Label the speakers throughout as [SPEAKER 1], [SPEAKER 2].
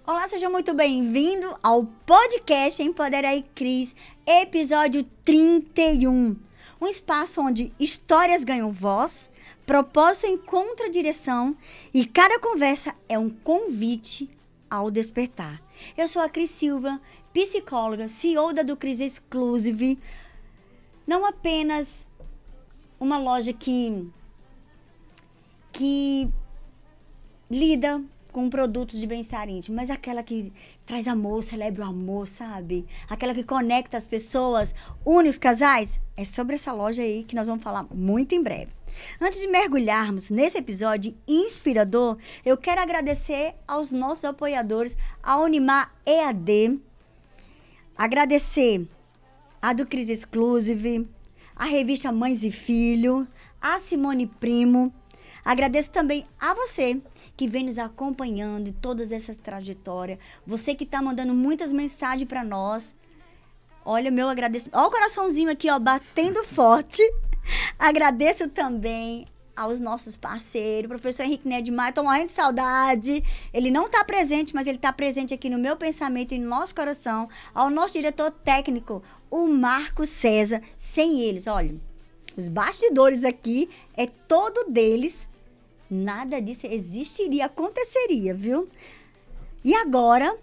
[SPEAKER 1] Olá, seja muito bem-vindo ao podcast Empodera aí Cris, episódio 31. Um espaço onde histórias ganham voz, propósito encontra direção e cada conversa é um convite ao despertar. Eu sou a Cris Silva, psicóloga, CEO da do Cris Exclusive, não apenas uma loja que lida com produtos de bem-estar íntimo, mas aquela que traz amor, celebra o amor, sabe? Aquela que conecta as pessoas, une os casais. É sobre essa loja aí que nós vamos falar muito em breve. Antes de mergulharmos nesse episódio inspirador, eu quero agradecer aos nossos apoiadores, a Unimar EAD, agradecer a do Cris Exclusive, a revista Mães e Filho, a Simone Primo. Agradeço também a você que vem nos acompanhando em todas essas trajetórias. Você que está mandando muitas mensagens para nós. Olha, meu agradecimento. Olha o coraçãozinho aqui, ó, batendo forte. Agradeço também aos nossos parceiros. Professor Henrique Nedmar, estou morrendo de saudade. Ele não está presente, mas ele está presente aqui no meu pensamento e no nosso coração. Ao nosso diretor técnico, o Marco César. Sem eles, olha, os bastidores aqui é todo deles. Nada disso existiria, aconteceria, viu? E agora,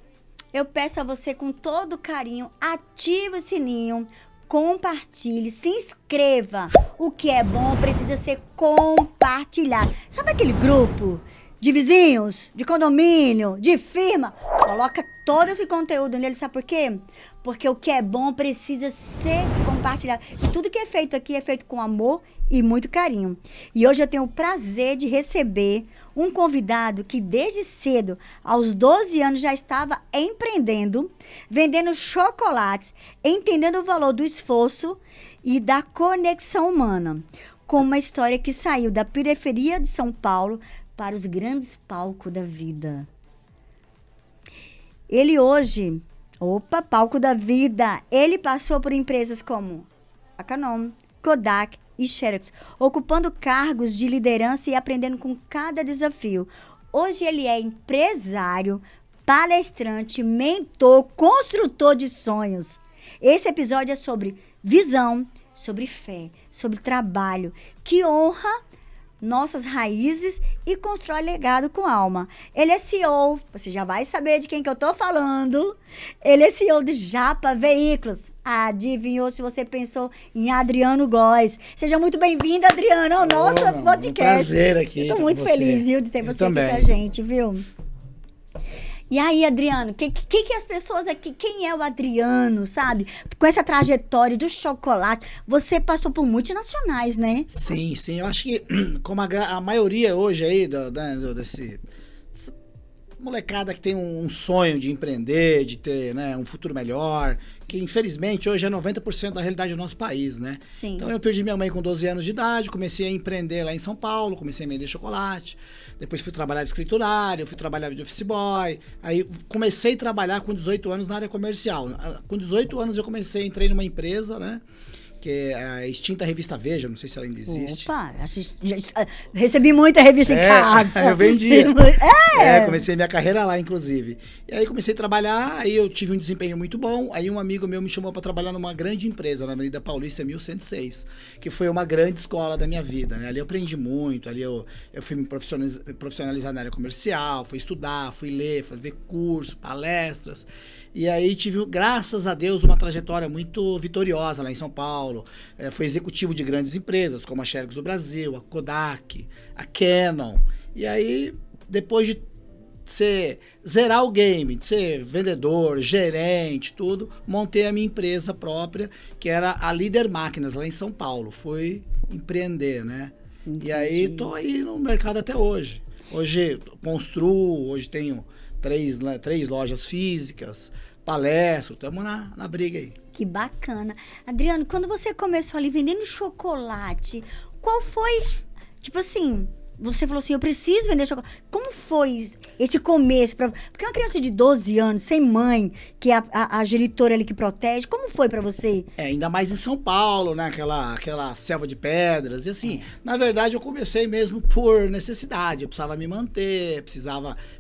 [SPEAKER 1] eu peço a você com todo carinho, ative o sininho, compartilhe, se inscreva. O que é bom precisa ser compartilhado. Sabe aquele grupo de vizinhos, de condomínio, de firma? Coloca todo esse conteúdo nele, sabe por quê? Porque o que é bom precisa ser compartilhado. E tudo que é feito aqui é feito com amor e muito carinho. E hoje eu tenho o prazer de receber um convidado que desde cedo, aos 12 anos, já estava empreendendo, vendendo chocolates, entendendo o valor do esforço e da conexão humana. Com uma história que saiu da periferia de São Paulo para os grandes palcos da vida. Ele hoje, palco da vida, ele passou por empresas como a Canon, Kodak e Xerox, ocupando cargos de liderança e aprendendo com cada desafio. Hoje ele é empresário, palestrante, mentor, construtor de sonhos. Esse episódio é sobre visão, sobre fé, sobre trabalho, que honra nossas raízes e constrói legado com alma. Ele é CEO, você já vai saber de quem que eu tô falando. Ele é CEO de Japa Veículos. Adivinhou se você pensou em Adriano Góes. Seja muito bem-vindo, Adriano, ao nosso podcast.
[SPEAKER 2] Um prazer aqui.
[SPEAKER 1] Estou muito feliz, viu, de ter você aqui com a gente, viu? E aí, Adriano, que as pessoas aqui, quem é o Adriano, sabe? Com essa trajetória do chocolate, você passou por multinacionais, né?
[SPEAKER 2] Sim, eu acho que como a maioria hoje aí, desse molecada que tem um sonho de empreender, de ter, né, um futuro melhor, que infelizmente hoje é 90% da realidade do nosso país, né?
[SPEAKER 1] Sim.
[SPEAKER 2] Então eu perdi minha mãe com 12 anos de idade, comecei a empreender lá em São Paulo, comecei a vender chocolate, depois fui trabalhar de escriturário, fui trabalhar de office boy, aí comecei a trabalhar com 18 anos na área comercial. Com 18 anos eu entrei numa empresa, né? Que é a extinta revista Veja, não sei se ela ainda existe.
[SPEAKER 1] Opa, recebi muita revista em casa.
[SPEAKER 2] Eu vendi. Comecei minha carreira lá, inclusive. E aí comecei a trabalhar, aí eu tive um desempenho muito bom, aí um amigo meu me chamou para trabalhar numa grande empresa, na Avenida Paulista 1106, que foi uma grande escola da minha vida, né? Ali eu aprendi muito, ali eu fui me profissionalizar na área comercial, fui estudar, fui ler, fazer curso, palestras. E aí tive, graças a Deus, uma trajetória muito vitoriosa lá em São Paulo. Fui executivo de grandes empresas, como a Xerox do Brasil, a Kodak, a Canon. E aí, depois de zerar o game, de ser vendedor, gerente, tudo, montei a minha empresa própria, que era a Líder Máquinas, lá em São Paulo. Fui empreender, né? Entendi. E aí, tô aí no mercado até hoje. Hoje construo, hoje tenho três lojas físicas, palestro, estamos na briga aí.
[SPEAKER 1] Que bacana. Adriano, quando você começou ali vendendo chocolate, qual foi, tipo assim, você falou assim, eu preciso vender chocolate. Como foi esse começo? Porque uma criança de 12 anos, sem mãe, que é a genitora ali que protege, como foi pra você?
[SPEAKER 2] Ainda mais em São Paulo, né? Aquela selva de pedras. E assim, na verdade, eu comecei mesmo por necessidade. Eu precisava me manter,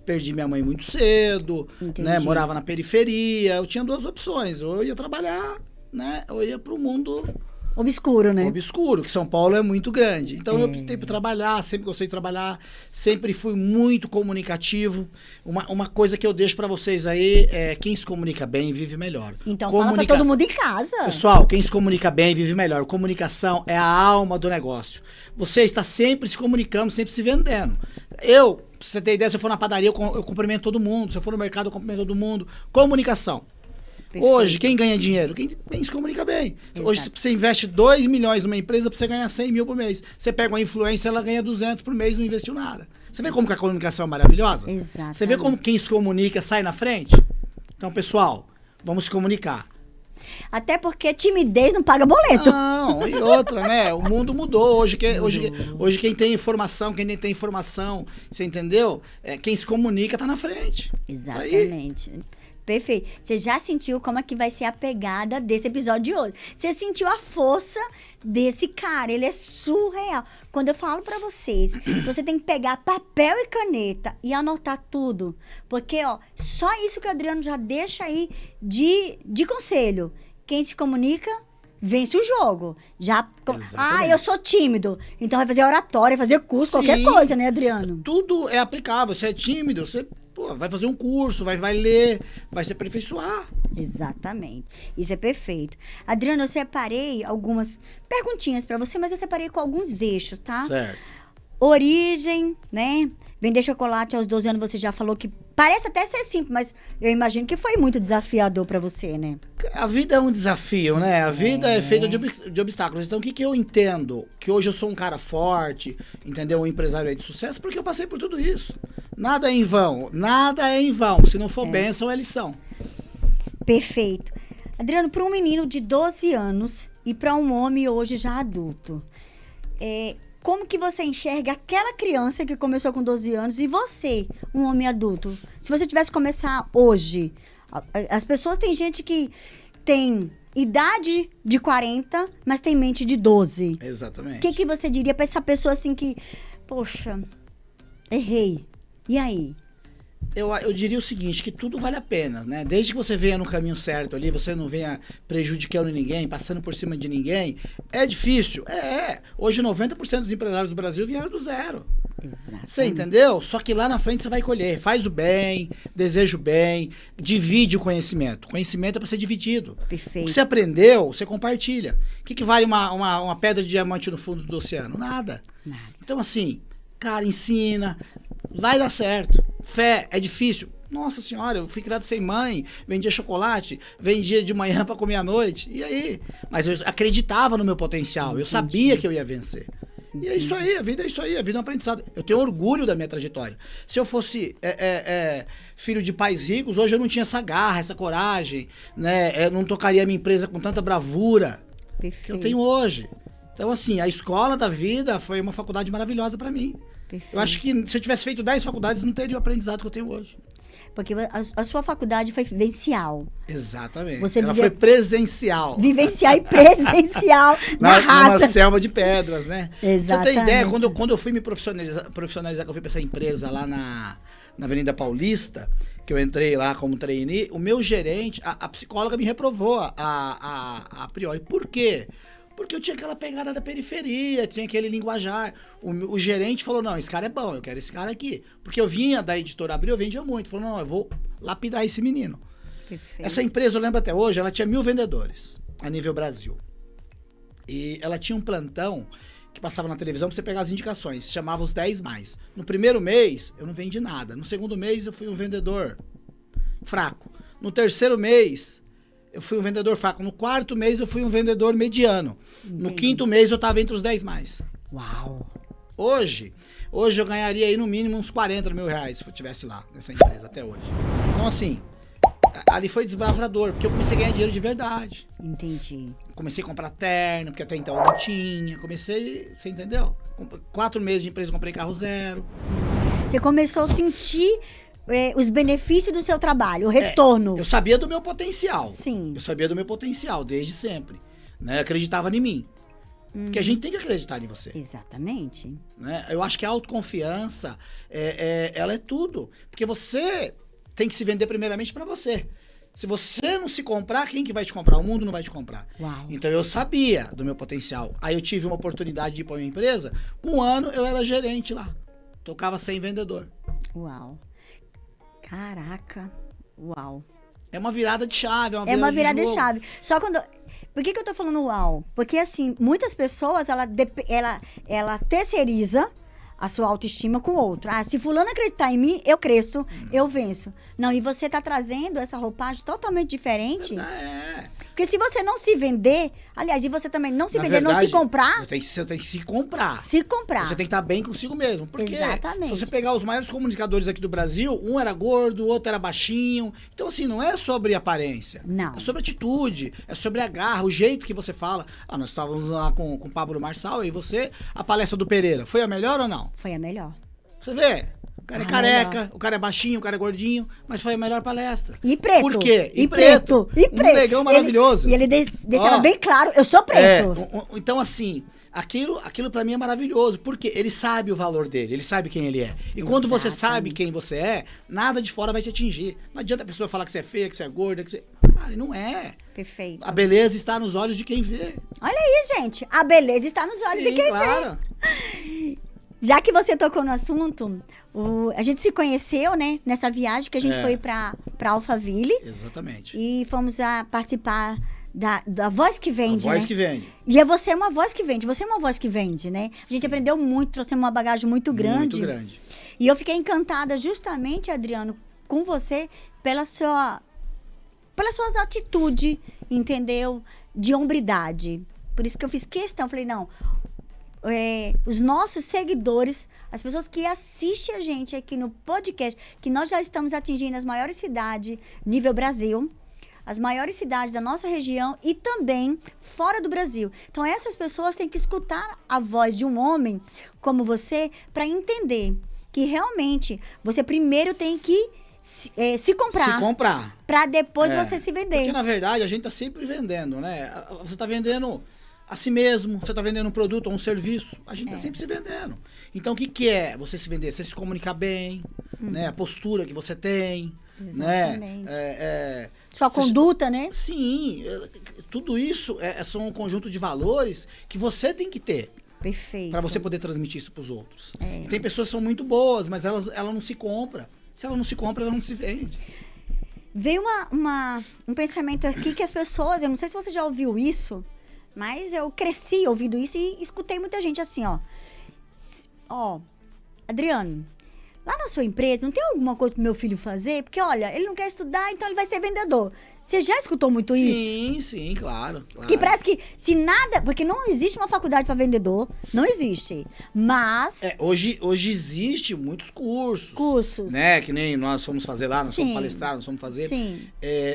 [SPEAKER 2] perdi minha mãe muito cedo, né? Morava na periferia. Eu tinha duas opções. Ou eu ia trabalhar, né? Ou eu ia pro mundo...
[SPEAKER 1] Obscuro, né?
[SPEAKER 2] Obscuro, que São Paulo é muito grande. Então eu optei por trabalhar, sempre gostei de trabalhar, sempre fui muito comunicativo. Uma coisa que eu deixo pra vocês aí é quem se comunica bem vive melhor.
[SPEAKER 1] Então fala pra todo mundo em casa.
[SPEAKER 2] Pessoal, quem se comunica bem vive melhor. Comunicação é a alma do negócio. Você está sempre se comunicando, sempre se vendendo. Pra você ter ideia, se eu for na padaria, eu cumprimento todo mundo. Se eu for no mercado, eu cumprimento todo mundo. Comunicação. Perfeito. Hoje, quem ganha dinheiro? Quem se comunica bem. Exato. Hoje, você investe 2 milhões numa empresa pra você ganhar 100 mil por mês. Você pega uma influência, ela ganha 200 por mês, não investiu nada. Você vê como que a comunicação é maravilhosa?
[SPEAKER 1] Exato.
[SPEAKER 2] Você vê como quem se comunica sai na frente? Então, pessoal, vamos se comunicar.
[SPEAKER 1] Até porque timidez não paga boleto.
[SPEAKER 2] Não, e outra, né? O mundo mudou. Hoje quem tem informação, você entendeu? Quem se comunica tá na frente.
[SPEAKER 1] Exatamente. Aí. Perfeito. Você já sentiu como é que vai ser a pegada desse episódio de hoje. Você sentiu a força desse cara. Ele é surreal. Quando eu falo pra vocês, você tem que pegar papel e caneta e anotar tudo. Porque, ó, só isso que o Adriano já deixa aí de conselho. Quem se comunica, vence o jogo. Eu sou tímido. Então vai fazer oratória, fazer curso, qualquer coisa, né, Adriano?
[SPEAKER 2] Tudo é aplicável. Você é tímido, você... vai fazer um curso, vai ler, vai se aperfeiçoar. Exatamente.
[SPEAKER 1] Isso é perfeito. Adriano, eu separei algumas perguntinhas pra você, mas eu separei com alguns eixos, tá?
[SPEAKER 2] Certo.
[SPEAKER 1] Origem, né? Vender chocolate aos 12 anos, você já falou que parece até ser simples, mas eu imagino que foi muito desafiador pra você, né?
[SPEAKER 2] A vida é um desafio, né? A vida é feita de obstáculos. Então, o que eu entendo? Que hoje eu sou um cara forte, entendeu? Um empresário aí de sucesso, porque eu passei por tudo isso. Nada é em vão. Nada é em vão. Se não for bênção, é lição.
[SPEAKER 1] Perfeito. Adriano, para um menino de 12 anos e para um homem hoje já adulto, como que você enxerga aquela criança que começou com 12 anos e você, um homem adulto? Se você tivesse que começar hoje, as pessoas, tem gente que tem idade de 40, mas tem mente de 12.
[SPEAKER 2] Exatamente.
[SPEAKER 1] O que você diria para essa pessoa assim que, poxa, errei, e aí?
[SPEAKER 2] Eu diria o seguinte, que tudo vale a pena, né? Desde que você venha no caminho certo ali, você não venha prejudicando ninguém, passando por cima de ninguém, é difícil? Hoje 90% dos empresários do Brasil vieram do zero.
[SPEAKER 1] Exatamente.
[SPEAKER 2] Você entendeu? Só que lá na frente você vai colher. Faz o bem, deseja o bem, divide o conhecimento. Conhecimento é para ser dividido.
[SPEAKER 1] Perfeito.
[SPEAKER 2] O que você aprendeu, você compartilha. O que vale uma pedra de diamante no fundo do oceano? Nada. Então assim, cara, ensina, vai dar certo. Fé, é difícil. Nossa senhora, eu fui criado sem mãe, vendia chocolate, vendia de manhã para comer à noite. E aí? Mas eu acreditava no meu potencial, eu sabia que eu ia vencer. E é isso aí, a vida é isso aí, a vida é um aprendizado. Eu tenho orgulho da minha trajetória. Se eu fosse filho de pais ricos, hoje eu não tinha essa garra, essa coragem, né? Eu não tocaria a minha empresa com tanta bravura que eu tenho hoje. Então, assim, a escola da vida foi uma faculdade maravilhosa para mim. Perfeito. Eu acho que se eu tivesse feito 10 faculdades, não teria o aprendizado que eu tenho hoje.
[SPEAKER 1] Porque a sua faculdade foi vivencial.
[SPEAKER 2] Exatamente. Ela foi presencial.
[SPEAKER 1] Vivencial e presencial na raça.
[SPEAKER 2] Numa selva de pedras, né?
[SPEAKER 1] Exatamente.
[SPEAKER 2] Você tem ideia, quando eu fui me profissionalizar, que eu fui pra essa empresa lá na Avenida Paulista, que eu entrei lá como trainee, o meu gerente, a psicóloga me reprovou a priori. Por quê? Porque eu tinha aquela pegada da periferia, tinha aquele linguajar. O gerente falou, não, esse cara é bom, eu quero esse cara aqui. Porque eu vinha da editora Abril, eu vendia muito. Falou, não, eu vou lapidar esse menino. Perfeito. Essa empresa, eu lembro até hoje, ela tinha 1.000 vendedores a nível Brasil. E ela tinha um plantão que passava na televisão pra você pegar as indicações. Chamava os 10 mais. No primeiro mês, eu não vendi nada. No segundo mês, eu fui um vendedor fraco. No terceiro mês, eu fui um vendedor fraco. No quarto mês, eu fui um vendedor mediano. Entendi. No quinto mês, eu tava entre os 10 mais.
[SPEAKER 1] Uau!
[SPEAKER 2] Hoje eu ganharia aí no mínimo uns 40 mil reais se eu estivesse lá nessa empresa até hoje. Então, assim, ali foi desbravador, porque eu comecei a ganhar dinheiro de verdade.
[SPEAKER 1] Entendi.
[SPEAKER 2] Comecei a comprar terno, porque até então eu não tinha. Comecei, você entendeu? 4 meses de empresa, comprei carro zero.
[SPEAKER 1] Você começou a sentir os benefícios do seu trabalho, o retorno.
[SPEAKER 2] Eu sabia do meu potencial.
[SPEAKER 1] Sim.
[SPEAKER 2] Eu sabia do meu potencial, desde sempre. Né? Eu acreditava em mim. Porque a gente tem que acreditar em você.
[SPEAKER 1] Exatamente.
[SPEAKER 2] Né? Eu acho que a autoconfiança, ela é tudo. Porque você tem que se vender primeiramente para você. Se você não se comprar, quem que vai te comprar? O mundo não vai te comprar.
[SPEAKER 1] Uau.
[SPEAKER 2] Então eu sabia do meu potencial. Aí eu tive uma oportunidade de ir para uma empresa. Com 1 ano eu era gerente lá. Tocava 100 vendedor.
[SPEAKER 1] Uau. Caraca. Uau.
[SPEAKER 2] É uma virada de chave.
[SPEAKER 1] É uma virada de chave. Só quando... Por que eu tô falando uau? Porque, assim, muitas pessoas, ela terceiriza a sua autoestima com o outro. Ah, se fulano acreditar em mim, eu cresço, eu venço. Não, e você tá trazendo essa roupagem totalmente diferente. Porque se você não se vender, aliás, e você também não se vender, não se comprar...
[SPEAKER 2] Você tem que se comprar.
[SPEAKER 1] Se comprar.
[SPEAKER 2] Você tem que estar bem consigo mesmo. Porque
[SPEAKER 1] exatamente.
[SPEAKER 2] Se você pegar os maiores comunicadores aqui do Brasil, um era gordo, o outro era baixinho. Então, assim, não é sobre aparência.
[SPEAKER 1] Não.
[SPEAKER 2] É sobre atitude, é sobre a garra, o jeito que você fala. Ah, nós estávamos lá com o Pablo Marçal e você, a palestra do Pereira. Foi a melhor ou não?
[SPEAKER 1] Foi a melhor.
[SPEAKER 2] Você vê? O cara é careca, melhor. O cara é baixinho, o cara é gordinho, mas foi a melhor palestra.
[SPEAKER 1] E preto.
[SPEAKER 2] Por quê?
[SPEAKER 1] E preto.
[SPEAKER 2] Um negão maravilhoso.
[SPEAKER 1] Ele deixava bem claro, eu sou preto.
[SPEAKER 2] Então, assim, aquilo pra mim é maravilhoso, porque ele sabe o valor dele, ele sabe quem ele é. E quando você sabe quem você é, nada de fora vai te atingir. Não adianta a pessoa falar que você é feia, que você é gorda, que você... Cara, não é.
[SPEAKER 1] Perfeito.
[SPEAKER 2] A beleza está nos olhos de quem vê.
[SPEAKER 1] Olha aí, gente. A beleza está nos olhos de quem vê. Já que você tocou no assunto, a gente se conheceu, né? Nessa viagem que a gente foi pra Alphaville.
[SPEAKER 2] Exatamente.
[SPEAKER 1] E fomos a participar da Voz que Vende,
[SPEAKER 2] A Voz que Vende.
[SPEAKER 1] E você é uma voz que vende. Você é uma voz que vende, né? A gente aprendeu muito, trouxemos uma bagagem muito grande.
[SPEAKER 2] Muito grande.
[SPEAKER 1] E eu fiquei encantada justamente, Adriano, com você pelas suas atitudes, entendeu? De hombridade. Por isso que eu fiz questão. Falei, não... os nossos seguidores, as pessoas que assistem a gente aqui no podcast, que nós já estamos atingindo as maiores cidades, nível Brasil, as maiores cidades da nossa região e também fora do Brasil. Então, essas pessoas têm que escutar a voz de um homem como você para entender que realmente você primeiro tem que se comprar.
[SPEAKER 2] Se comprar.
[SPEAKER 1] Para depois você se vender.
[SPEAKER 2] Porque, na verdade, a gente tá sempre vendendo, né? Você tá vendendo... a si mesmo, você está vendendo um produto ou um serviço, a gente está sempre se vendendo. Então, o que é você se vender? Você se comunicar bem, né? A postura que você tem,
[SPEAKER 1] exatamente.
[SPEAKER 2] Né?
[SPEAKER 1] Sua conduta, né?
[SPEAKER 2] Sim, tudo isso são um conjunto de valores que você tem que ter.
[SPEAKER 1] Perfeito.
[SPEAKER 2] Para você poder transmitir isso para os outros. E tem pessoas que são muito boas, mas ela não se compra. Se ela não se compra, ela não se vende.
[SPEAKER 1] Veio um pensamento aqui que as pessoas, eu não sei se você já ouviu isso, mas eu cresci ouvindo isso e escutei muita gente assim, ó, Adriano, lá na sua empresa não tem alguma coisa pro meu filho fazer? Porque, olha, ele não quer estudar, então ele vai ser vendedor. Você já escutou muito isso?
[SPEAKER 2] Sim, claro.
[SPEAKER 1] Que parece que se nada... Porque não existe uma faculdade para vendedor, não existe. Mas...
[SPEAKER 2] Hoje existe muitos cursos.
[SPEAKER 1] Cursos.
[SPEAKER 2] Né? Que nem nós fomos fazer lá, nós fomos palestrar, nós fomos fazer.
[SPEAKER 1] Sim.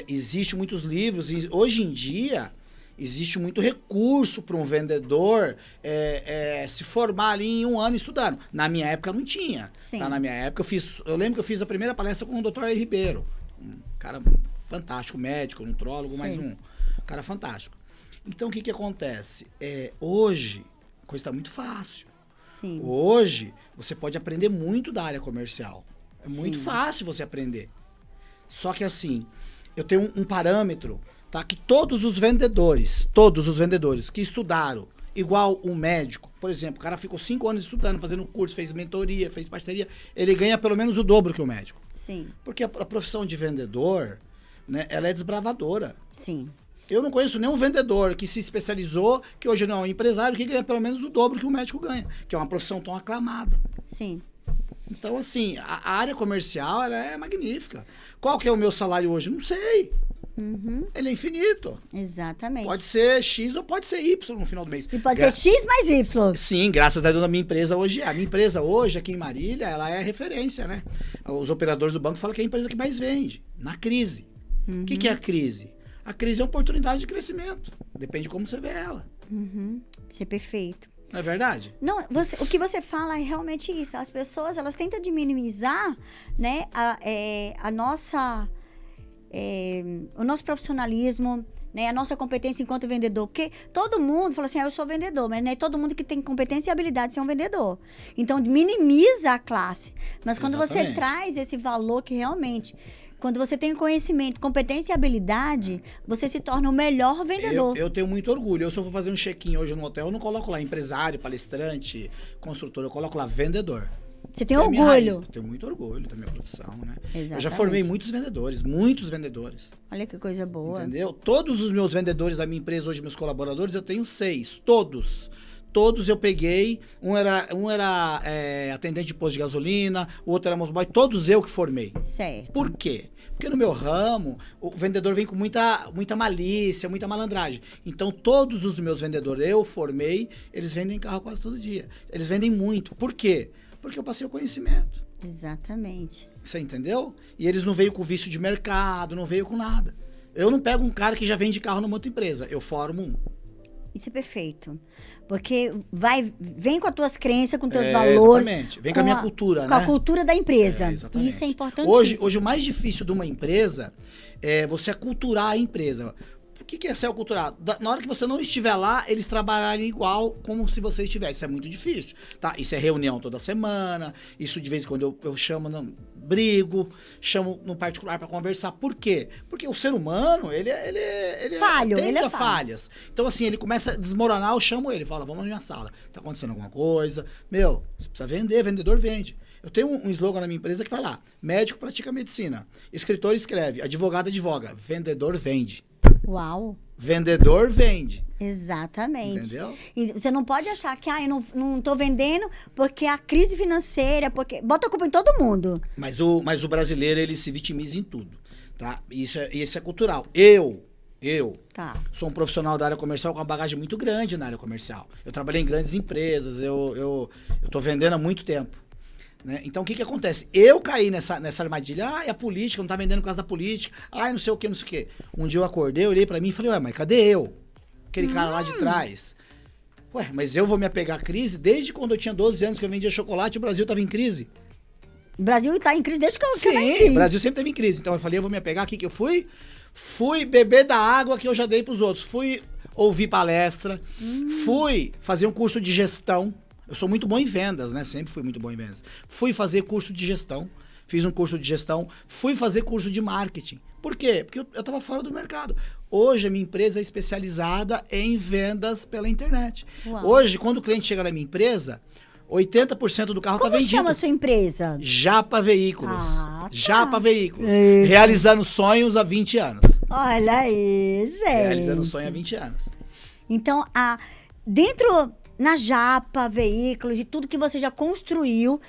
[SPEAKER 2] Existe muitos livros. E hoje em dia... existe muito recurso para um vendedor se formar ali em 1 ano estudando. Na minha época não tinha. Tá? Na minha época eu lembro que eu fiz a primeira palestra com o Dr. R. Ribeiro. Um cara fantástico, médico, nutrólogo, mais um cara fantástico. Então o que acontece? Hoje a coisa está muito fácil.
[SPEAKER 1] Sim.
[SPEAKER 2] Hoje você pode aprender muito da área comercial. É muito fácil você aprender. Só que assim, eu tenho um parâmetro... tá? Que todos os vendedores que estudaram igual um médico, por exemplo, o cara ficou 5 anos estudando, fazendo curso, fez mentoria, fez parceria, ele ganha pelo menos o dobro que o médico.
[SPEAKER 1] Sim.
[SPEAKER 2] Porque a profissão de vendedor, né, ela é desbravadora.
[SPEAKER 1] Sim.
[SPEAKER 2] Eu não conheço nenhum vendedor que se especializou, que hoje não é um empresário, que ganha pelo menos o dobro que o médico ganha, que é uma profissão tão aclamada.
[SPEAKER 1] Sim.
[SPEAKER 2] Então, assim, a área comercial, ela é magnífica. Qual que é o meu salário hoje? Não sei. Ele é infinito.
[SPEAKER 1] Exatamente.
[SPEAKER 2] Pode ser X ou pode ser Y no final do mês.
[SPEAKER 1] E pode ser X mais Y.
[SPEAKER 2] Sim, graças a Deus a minha empresa hoje A minha empresa hoje, aqui em Marília, ela é referência, né? Os operadores do banco falam que é a empresa que mais vende, na crise. O que é a crise? A crise é uma oportunidade de crescimento. Depende de como você vê ela.
[SPEAKER 1] Isso é perfeito.
[SPEAKER 2] Não é verdade?
[SPEAKER 1] Não, o que você fala é realmente isso. As pessoas, elas tentam de minimizar, né, o nosso profissionalismo, né, a nossa competência enquanto vendedor. Porque todo mundo fala assim, eu sou vendedor, mas não é todo mundo que tem competência e habilidade de ser um vendedor. Então, minimiza a classe. Mas quando você traz esse valor que realmente... Quando você tem conhecimento, competência e habilidade, você se torna o melhor vendedor.
[SPEAKER 2] Eu tenho muito orgulho. Eu, se eu for fazer um check-in hoje no hotel, eu não coloco lá empresário, palestrante, construtor. Eu coloco lá vendedor.
[SPEAKER 1] Você tem orgulho?
[SPEAKER 2] Eu tenho muito orgulho da minha profissão, né?
[SPEAKER 1] Exatamente.
[SPEAKER 2] Eu já formei muitos vendedores.
[SPEAKER 1] Olha que coisa boa.
[SPEAKER 2] Entendeu? Todos os meus vendedores da minha empresa, hoje meus colaboradores, eu tenho 6. Todos eu peguei. Um era atendente de posto de gasolina, o outro era motoboy. Todos eu que formei.
[SPEAKER 1] Certo.
[SPEAKER 2] Por quê? Porque no meu ramo, o vendedor vem com muita malícia, muita malandragem. Então, todos os meus vendedores eu formei, eles vendem carro quase todo dia. Eles vendem muito. Por quê? Porque eu passei o conhecimento.
[SPEAKER 1] Exatamente.
[SPEAKER 2] Você entendeu? E eles não veio com vício de mercado, não veio com nada. Eu não pego um cara que já vende carro numa outra empresa. Eu formo um.
[SPEAKER 1] Isso é perfeito. Porque vem com as tuas crenças, com teus valores.
[SPEAKER 2] Exatamente. Vem com a minha cultura, né?
[SPEAKER 1] Com a cultura da empresa.
[SPEAKER 2] Exatamente.
[SPEAKER 1] Isso é importantíssimo.
[SPEAKER 2] Hoje o mais difícil de uma empresa é você aculturar a empresa. O que é ser aculturar? Na hora que você não estiver lá, eles trabalharem igual como se você estivesse. Isso é muito difícil, tá? Isso é reunião toda semana. Isso de vez em quando eu chamo, brigo, chamo no particular para conversar. Por quê? Porque o ser humano, ele tem falhas. Então, assim, ele começa a desmoronar, eu chamo ele, falo, vamos na minha sala. Tá acontecendo alguma coisa? Você precisa vender, vendedor vende. Eu tenho um slogan na minha empresa que tá lá. Médico pratica medicina. Escritor escreve. Advogado advoga. Vendedor vende.
[SPEAKER 1] Uau!
[SPEAKER 2] Vendedor vende.
[SPEAKER 1] Exatamente.
[SPEAKER 2] Entendeu?
[SPEAKER 1] E você não pode achar que eu não tô vendendo porque a crise financeira, porque bota a culpa em todo mundo.
[SPEAKER 2] Mas o brasileiro, ele se vitimiza em tudo, tá? Isso é cultural. Eu sou um profissional da área comercial com uma bagagem muito grande na área comercial. Eu trabalhei em grandes empresas, eu tô vendendo há muito tempo. Né? Então, o que acontece? Eu caí nessa armadilha. É a política, não tá vendendo por causa da política. Não sei o que, não sei o que. Um dia eu acordei, olhei pra mim e falei, mas cadê eu? Aquele cara lá de trás. Mas eu vou me apegar à crise? Desde quando eu tinha 12 anos que eu vendia chocolate, o Brasil tava em crise.
[SPEAKER 1] O Brasil tá em crise desde que eu
[SPEAKER 2] nasci. Sim, o Brasil sempre teve em crise. Então eu falei, eu vou me apegar aqui, que eu fui beber da água que eu já dei pros outros. Fui ouvir palestra. Fui fazer um curso de gestão. Eu sou muito bom em vendas, né? Sempre fui muito bom em vendas. Fui fazer curso de gestão. Fiz um curso de gestão. Fui fazer curso de marketing. Por quê? Porque eu estava fora do mercado. Hoje, a minha empresa é especializada em vendas pela internet. Uau. Hoje, quando o cliente chega na minha empresa, 80% do carro está vendido.
[SPEAKER 1] Como chama a sua empresa?
[SPEAKER 2] Japa Veículos.
[SPEAKER 1] Tá.
[SPEAKER 2] Japa Veículos. Isso. Realizando sonhos há 20 anos.
[SPEAKER 1] Olha aí, gente.
[SPEAKER 2] Realizando sonhos há 20 anos.
[SPEAKER 1] Então, na Japa Veículos, de tudo que você já construiu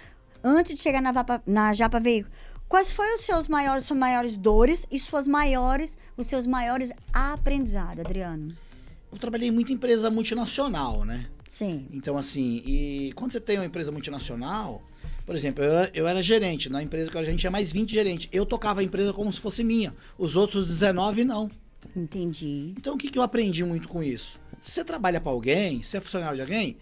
[SPEAKER 1] antes de chegar na Japa Veículos, quais foram suas maiores dores e os seus maiores aprendizados, Adriano?
[SPEAKER 2] Eu trabalhei muito em empresa multinacional, né?
[SPEAKER 1] Sim.
[SPEAKER 2] Então, assim, e quando você tem uma empresa multinacional, por exemplo, eu era gerente. Na empresa que a gente tinha mais 20 gerentes. Eu tocava a empresa como se fosse minha. Os outros 19 não.
[SPEAKER 1] Entendi.
[SPEAKER 2] Então, o que eu aprendi muito com isso? Se você trabalha para alguém, se é funcionário de alguém,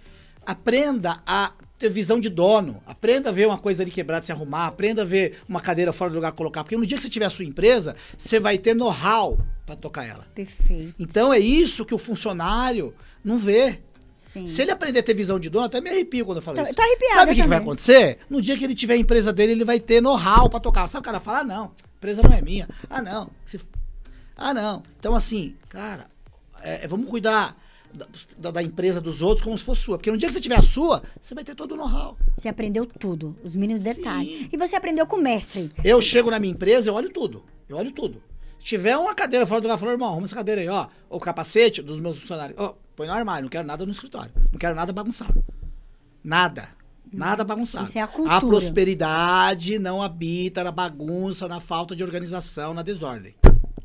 [SPEAKER 2] aprenda a ter visão de dono. Aprenda a ver uma coisa ali quebrada, se arrumar. Aprenda a ver uma cadeira fora do lugar, colocar. Porque no dia que você tiver a sua empresa, você vai ter know-how para tocar ela.
[SPEAKER 1] Perfeito.
[SPEAKER 2] Então, é isso que o funcionário não vê.
[SPEAKER 1] Sim.
[SPEAKER 2] Se ele aprender a ter visão de dono, até me arrepio quando eu falo isso.
[SPEAKER 1] Tô arrepiada.
[SPEAKER 2] Sabe o que vai acontecer? No dia que ele tiver a empresa dele, ele vai ter know-how para tocar. Sabe o cara fala? Não, a empresa não é minha. Não. Então, assim, cara, vamos cuidar da empresa dos outros como se fosse sua. Porque no dia que você tiver a sua, você vai ter todo o know-how.
[SPEAKER 1] Você aprendeu tudo, os mínimos detalhes. E você aprendeu com o mestre.
[SPEAKER 2] Eu chego na minha empresa, eu olho tudo. Se tiver uma cadeira fora do lugar, eu falo, irmão, arruma essa cadeira aí, ó. O capacete dos meus funcionários. Ó, põe no armário, não quero nada no escritório. Não quero nada bagunçado. Nada bagunçado.
[SPEAKER 1] Isso é a cultura.
[SPEAKER 2] A prosperidade não habita na bagunça, na falta de organização, na desordem.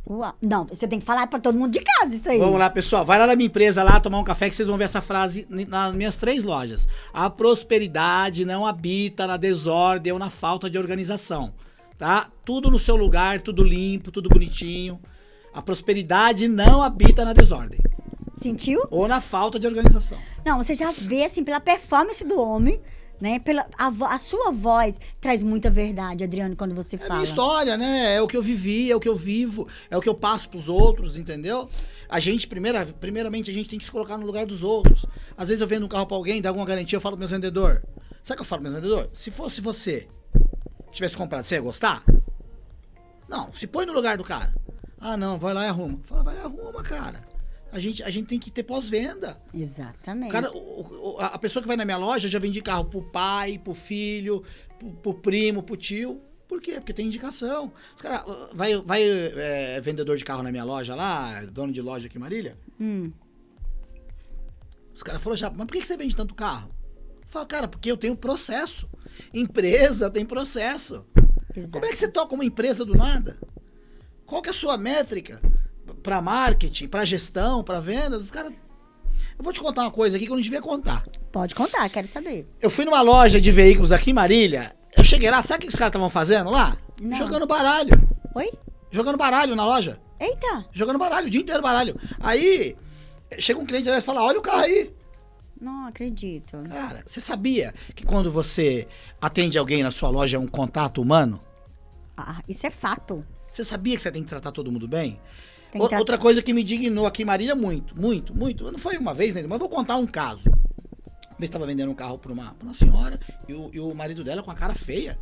[SPEAKER 1] Uau. Não, você tem que falar pra todo mundo de casa isso aí.
[SPEAKER 2] Vamos lá, pessoal. Vai lá na minha empresa, lá tomar um café, que vocês vão ver essa frase nas minhas 3 lojas. A prosperidade não habita na desordem ou na falta de organização. tá? Tudo no seu lugar, tudo limpo, tudo bonitinho. A prosperidade não habita na desordem.
[SPEAKER 1] Sentiu?
[SPEAKER 2] Ou na falta de organização.
[SPEAKER 1] Não, você já vê, assim, pela performance do homem, né? A sua voz traz muita verdade, Adriano, quando você fala.
[SPEAKER 2] É a minha história, né? É o que eu vivi, é o que eu vivo, é o que eu passo pros outros, entendeu? A gente, primeiramente, a gente tem que se colocar no lugar dos outros. Às vezes eu vendo um carro pra alguém, dá alguma garantia, eu falo pro meu vendedor. Sabe o que eu falo pro meu vendedor? Se fosse você, tivesse comprado, você ia gostar? Não, se põe no lugar do cara. Ah, não, vai lá e arruma. Fala, vai lá e arruma, cara. A gente tem que ter pós-venda.
[SPEAKER 1] Exatamente.
[SPEAKER 2] Cara, a pessoa que vai na minha loja, já vendi carro pro pai, pro filho, pro primo, pro tio. Por quê? Porque tem indicação. Os caras, vai vendedor de carro na minha loja lá, dono de loja aqui em Marília. Os caras falaram já, mas por que você vende tanto carro? Eu falo, cara, porque eu tenho processo. Empresa tem processo.
[SPEAKER 1] Exato.
[SPEAKER 2] Como é que você toca uma empresa do nada? Qual que é a sua métrica? Pra marketing, pra gestão, pra vendas? Os caras... Eu vou te contar uma coisa aqui que eu não devia contar.
[SPEAKER 1] Pode contar, quero saber.
[SPEAKER 2] Eu fui numa loja de veículos aqui em Marília. Eu cheguei lá, sabe o que os caras estavam fazendo lá?
[SPEAKER 1] Não.
[SPEAKER 2] Jogando baralho.
[SPEAKER 1] Oi?
[SPEAKER 2] Jogando baralho na loja.
[SPEAKER 1] Eita!
[SPEAKER 2] Jogando baralho, o dia inteiro baralho. Aí, chega um cliente e fala, olha o carro aí.
[SPEAKER 1] Não acredito.
[SPEAKER 2] Cara, você sabia que quando você atende alguém na sua loja é um contato humano?
[SPEAKER 1] Ah, isso é fato.
[SPEAKER 2] Você sabia que você tem que tratar todo mundo bem?
[SPEAKER 1] Tem que
[SPEAKER 2] Outra coisa que me dignou aqui em Marília muito. Não foi uma vez ainda, mas vou contar um caso. Uma vez estava vendendo um carro pra uma senhora e o marido dela com a cara feia.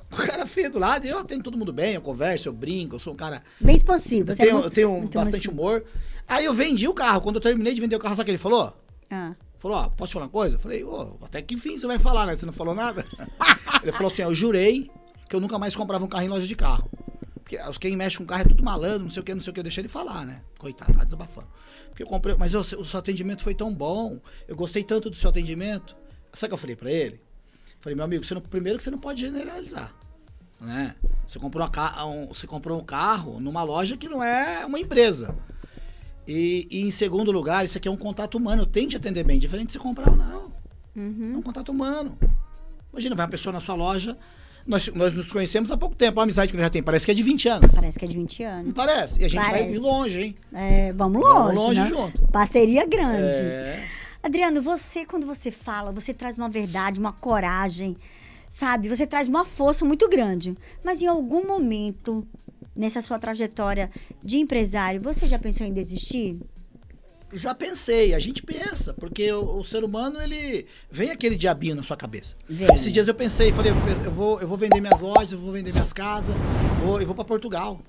[SPEAKER 2] Com a cara feia do lado, eu atendo todo mundo bem, eu converso, eu brinco, eu sou um cara...
[SPEAKER 1] Bem expansivo.
[SPEAKER 2] Eu tenho bastante humor. Aí eu vendi o carro. Quando eu terminei de vender o carro, sabe o que ele falou? Falou, ó, posso te falar uma coisa? Eu falei, até que enfim você vai falar, né? Você não falou nada? Ele falou assim, eu jurei que eu nunca mais comprava um carro em loja de carro. Porque quem mexe com carro é tudo malandro, não sei o que, eu deixei ele falar, né? Coitado, tá desabafando. Porque eu comprei, mas o seu atendimento foi tão bom, eu gostei tanto do seu atendimento. Sabe o que eu falei pra ele? Falei, meu amigo, primeiro que você não pode generalizar, né? Você comprou um carro numa loja que não é uma empresa. E em segundo lugar, isso aqui é um contato humano, eu tenho que atender bem, diferente de você comprar ou não. É um contato humano. Imagina, vai uma pessoa na sua loja... Nós nos conhecemos há pouco tempo, a amizade que nós já tem, parece que é de 20 anos.
[SPEAKER 1] Parece que é de 20 anos.
[SPEAKER 2] Não parece? E a gente vai vir longe, hein?
[SPEAKER 1] Vamos longe,
[SPEAKER 2] Vamos longe,
[SPEAKER 1] né?
[SPEAKER 2] junto.
[SPEAKER 1] Parceria grande. Adriano, quando você fala, você traz uma verdade, uma coragem, sabe? Você traz uma força muito grande. Mas em algum momento, nessa sua trajetória de empresário, você já pensou em desistir?
[SPEAKER 2] Já pensei, a gente pensa, porque o ser humano, ele vem aquele diabinho na sua cabeça.
[SPEAKER 1] Vem.
[SPEAKER 2] Esses dias eu pensei, falei, eu vou vender minhas lojas, eu vou vender minhas casas, eu vou pra Portugal.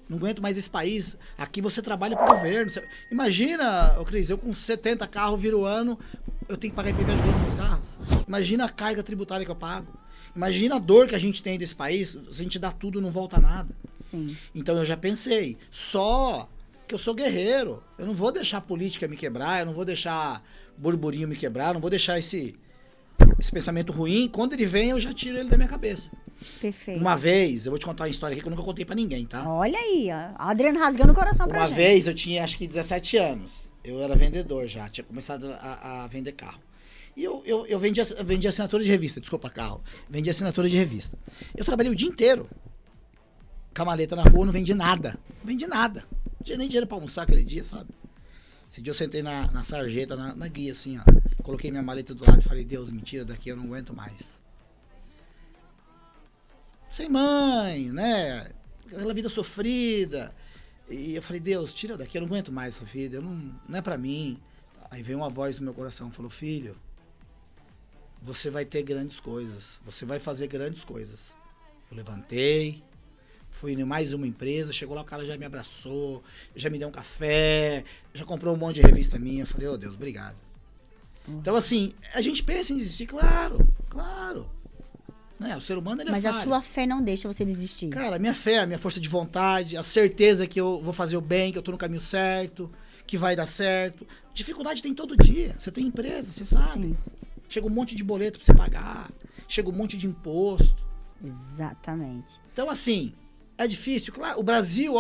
[SPEAKER 2] Não aguento mais esse país. Aqui você trabalha pro governo. Imagina, Cris, eu com 70 carros viro o ano, eu tenho que pagar IPVA de todos os carros. Imagina a carga tributária que eu pago. Imagina a dor que a gente tem desse país, se a gente dá tudo, não volta nada.
[SPEAKER 1] Sim.
[SPEAKER 2] Então eu já pensei, só que eu sou guerreiro. Eu não vou deixar a política me quebrar, eu não vou deixar burburinho me quebrar, não vou deixar esse pensamento ruim. Quando ele vem, eu já tiro ele da minha cabeça.
[SPEAKER 1] Perfeito.
[SPEAKER 2] Uma vez, eu vou te contar uma história aqui que eu nunca contei pra ninguém, tá?
[SPEAKER 1] Olha aí, ó. Adriano rasgando o coração pra gente.
[SPEAKER 2] Uma vez, eu tinha acho que 17 anos. Eu era vendedor já, tinha começado a vender carro. E eu vendia assinatura de revista, desculpa, carro. Vendia assinatura de revista. Eu trabalhei o dia inteiro com a maleta na rua, não vendi nada. Não vendi nada. Não tinha nem dinheiro pra almoçar aquele dia, sabe? Esse dia eu sentei na sarjeta, na guia, assim, ó. Coloquei minha maleta do lado e falei, Deus, mentira, daqui eu não aguento mais. Sem mãe, né? Aquela vida sofrida. E eu falei, Deus, tira daqui, eu não aguento mais essa vida, não é pra mim. Aí veio uma voz no meu coração, falou, filho, você vai ter grandes coisas, você vai fazer grandes coisas. Eu levantei, fui em mais uma empresa, chegou lá, o cara já me abraçou, já me deu um café, já comprou um monte de revista minha. Eu falei, Deus, obrigado. Então, assim, a gente pensa em desistir, claro. Né? O ser humano, ele é falho.
[SPEAKER 1] Mas a sua fé não deixa você desistir.
[SPEAKER 2] Cara, a minha fé, a minha força de vontade, a certeza que eu vou fazer o bem, que eu tô no caminho certo, que vai dar certo. Dificuldade tem todo dia. Você tem empresa, você sabe.
[SPEAKER 1] Sim.
[SPEAKER 2] Chega um monte de boleto pra você pagar, chega um monte de imposto.
[SPEAKER 1] Exatamente.
[SPEAKER 2] Então, assim, é difícil. Claro, o Brasil,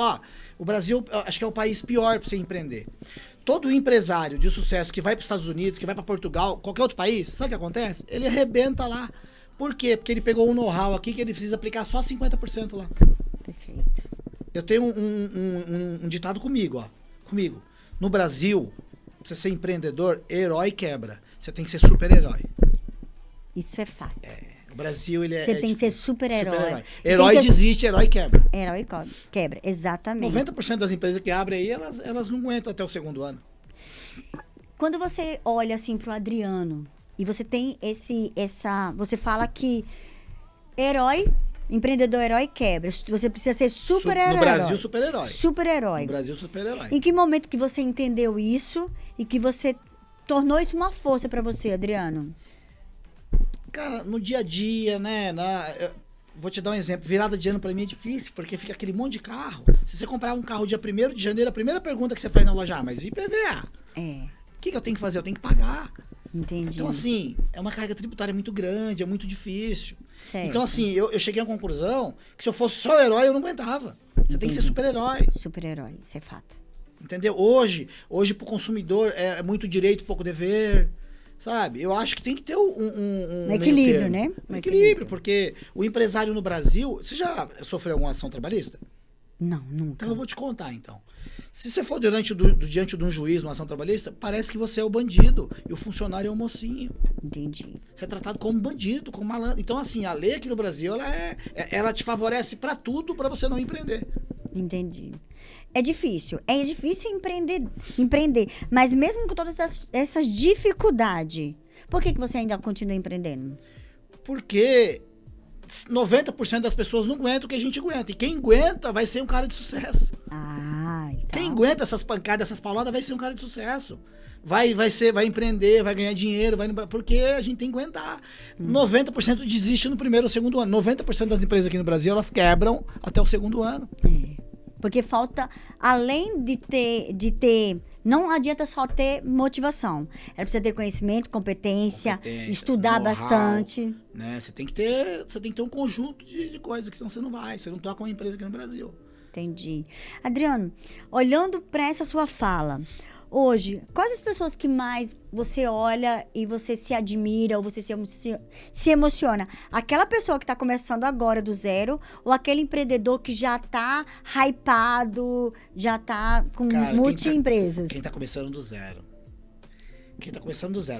[SPEAKER 2] acho que é o país pior pra você empreender. Todo empresário de sucesso que vai para os Estados Unidos, que vai para Portugal, qualquer outro país, sabe o que acontece? Ele arrebenta lá. Por quê? Porque ele pegou um know-how aqui que ele precisa aplicar só 50% lá.
[SPEAKER 1] Perfeito.
[SPEAKER 2] Eu tenho um ditado comigo, ó. Comigo. No Brasil, pra você ser empreendedor, herói quebra. Você tem que ser super-herói.
[SPEAKER 1] Isso é fato.
[SPEAKER 2] O Brasil, ele
[SPEAKER 1] Você tem que ser super-herói.
[SPEAKER 2] Herói desiste, herói quebra.
[SPEAKER 1] Herói quebra, exatamente.
[SPEAKER 2] 90% das empresas que abrem aí, elas não aguentam até o segundo ano.
[SPEAKER 1] Quando você olha assim pro Adriano e você tem você fala que empreendedor herói quebra. Você precisa ser super-herói.
[SPEAKER 2] No Brasil, super-herói.
[SPEAKER 1] Super-herói.
[SPEAKER 2] No Brasil, super-herói.
[SPEAKER 1] Em que momento que você entendeu isso e que você tornou isso uma força pra você, Adriano?
[SPEAKER 2] Cara, no dia a dia, né? Vou te dar um exemplo. Virada de ano pra mim é difícil, porque fica aquele monte de carro. Se você comprar um carro dia 1º de janeiro, a primeira pergunta que você faz na loja, mas e IPVA? O que eu tenho que fazer? Eu tenho que pagar.
[SPEAKER 1] Entendi.
[SPEAKER 2] Então, assim, é uma carga tributária muito grande, é muito difícil.
[SPEAKER 1] Certo.
[SPEAKER 2] Então, assim, eu cheguei à conclusão que se eu fosse só herói, eu não aguentava. Você tem que ser super-herói.
[SPEAKER 1] Super-herói, isso é fato.
[SPEAKER 2] Entendeu? Hoje pro consumidor é muito direito, pouco dever. Sabe? Eu acho que tem que ter um
[SPEAKER 1] equilíbrio, né?
[SPEAKER 2] Um equilíbrio, porque o empresário no Brasil... Você já sofreu alguma ação trabalhista?
[SPEAKER 1] Não, nunca.
[SPEAKER 2] Então eu vou te contar, então. Se você for diante de um juiz, uma ação trabalhista, parece que você é o bandido e o funcionário é o mocinho.
[SPEAKER 1] Entendi.
[SPEAKER 2] Você é tratado como bandido, como malandro. Então, assim, a lei aqui no Brasil, ela te favorece pra tudo, pra você não empreender.
[SPEAKER 1] Entendi. É difícil empreender. Mas mesmo com todas essas dificuldades, por que você ainda continua empreendendo?
[SPEAKER 2] Porque 90% das pessoas não aguentam o que a gente aguenta. E quem aguenta vai ser um cara de sucesso.
[SPEAKER 1] Então.
[SPEAKER 2] Quem aguenta essas pancadas, essas pauladas, vai ser um cara de sucesso. Vai empreender, vai ganhar dinheiro, porque a gente tem que aguentar. 90% desiste no primeiro ou segundo ano. 90% das empresas aqui no Brasil, elas quebram até o segundo ano.
[SPEAKER 1] Porque falta, além de ter, não adianta só ter motivação. Ela precisa ter conhecimento, competência estudar bastante.
[SPEAKER 2] Né? Você tem que ter um conjunto de coisas, que senão você não toca uma empresa aqui no Brasil.
[SPEAKER 1] Entendi. Adriano, olhando para essa sua fala, hoje, quais as pessoas que mais você olha e você se admira ou você se emociona? Aquela pessoa que está começando agora do zero ou aquele empreendedor que já está hypado, já está com multi-empresas?
[SPEAKER 2] Quem está começando do zero.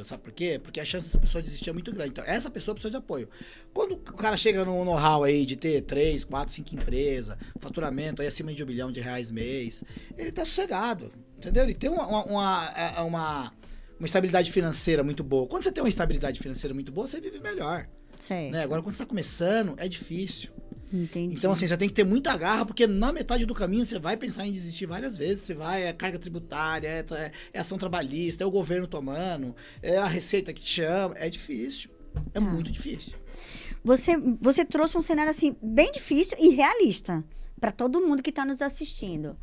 [SPEAKER 2] Sabe por quê? Porque a chance dessa pessoa desistir é muito grande. Então, essa pessoa precisa de apoio. Quando o cara chega no know-how aí de ter 3, 4, 5 empresas, faturamento aí acima de R$1 bilhão mês, ele tá sossegado, entendeu? Ele tem uma estabilidade financeira muito boa. Quando você tem uma estabilidade financeira muito boa, você vive melhor.
[SPEAKER 1] Certo.
[SPEAKER 2] Né? Agora, quando você tá começando, é difícil.
[SPEAKER 1] Entendi.
[SPEAKER 2] Então, assim, você tem que ter muita garra, porque na metade do caminho você vai pensar em desistir várias vezes. É carga tributária, é ação trabalhista, é o governo tomando, é a receita que te chama. É difícil. É muito difícil.
[SPEAKER 1] Você trouxe um cenário, assim, bem difícil e realista para todo mundo que está nos assistindo.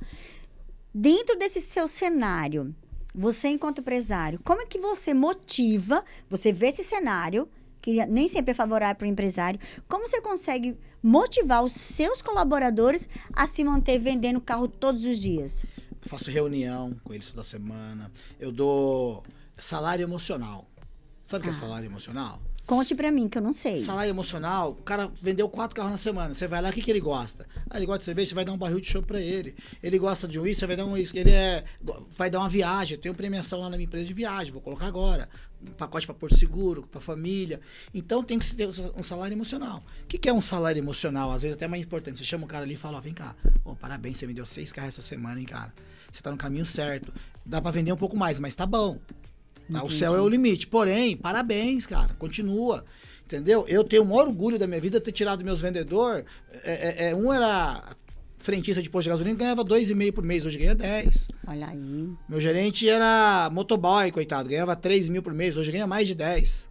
[SPEAKER 1] Dentro desse seu cenário, você, enquanto empresário, como é que você motiva, você vê esse cenário, que nem sempre é favorável para o empresário, como você consegue motivar os seus colaboradores a se manter vendendo carro todos os dias?
[SPEAKER 2] Eu faço reunião com eles toda semana. Eu dou salário emocional. Sabe o que é salário emocional?
[SPEAKER 1] Conte pra mim, que eu não sei.
[SPEAKER 2] Salário emocional, o cara vendeu 4 carros na semana. Você vai lá, o que ele gosta? Ele gosta de cerveja, você vai dar um barril de chopp pra ele. Ele gosta de uísque, você vai dar um uísque. Vai dar uma viagem. Eu tenho premiação lá na minha empresa de viagem, vou colocar agora. Um pacote pra Porto Seguro, pra família. Então tem que ter um salário emocional. O que é um salário emocional? Às vezes até mais importante. Você chama o cara ali e fala, vem cá, parabéns, você me deu 6 carros essa semana, hein, cara. Você tá no caminho certo. Dá pra vender um pouco mais, mas tá bom. O céu é o limite. Porém, parabéns, cara. Continua. Entendeu? Eu tenho o maior orgulho da minha vida de ter tirado meus vendedores. Um era frentista de posto de gasolina, ganhava 2,5 por mês. Hoje ganha 10.
[SPEAKER 1] Olha aí.
[SPEAKER 2] Meu gerente era motoboy, coitado. Ganhava 3 mil por mês. Hoje ganha mais de 10.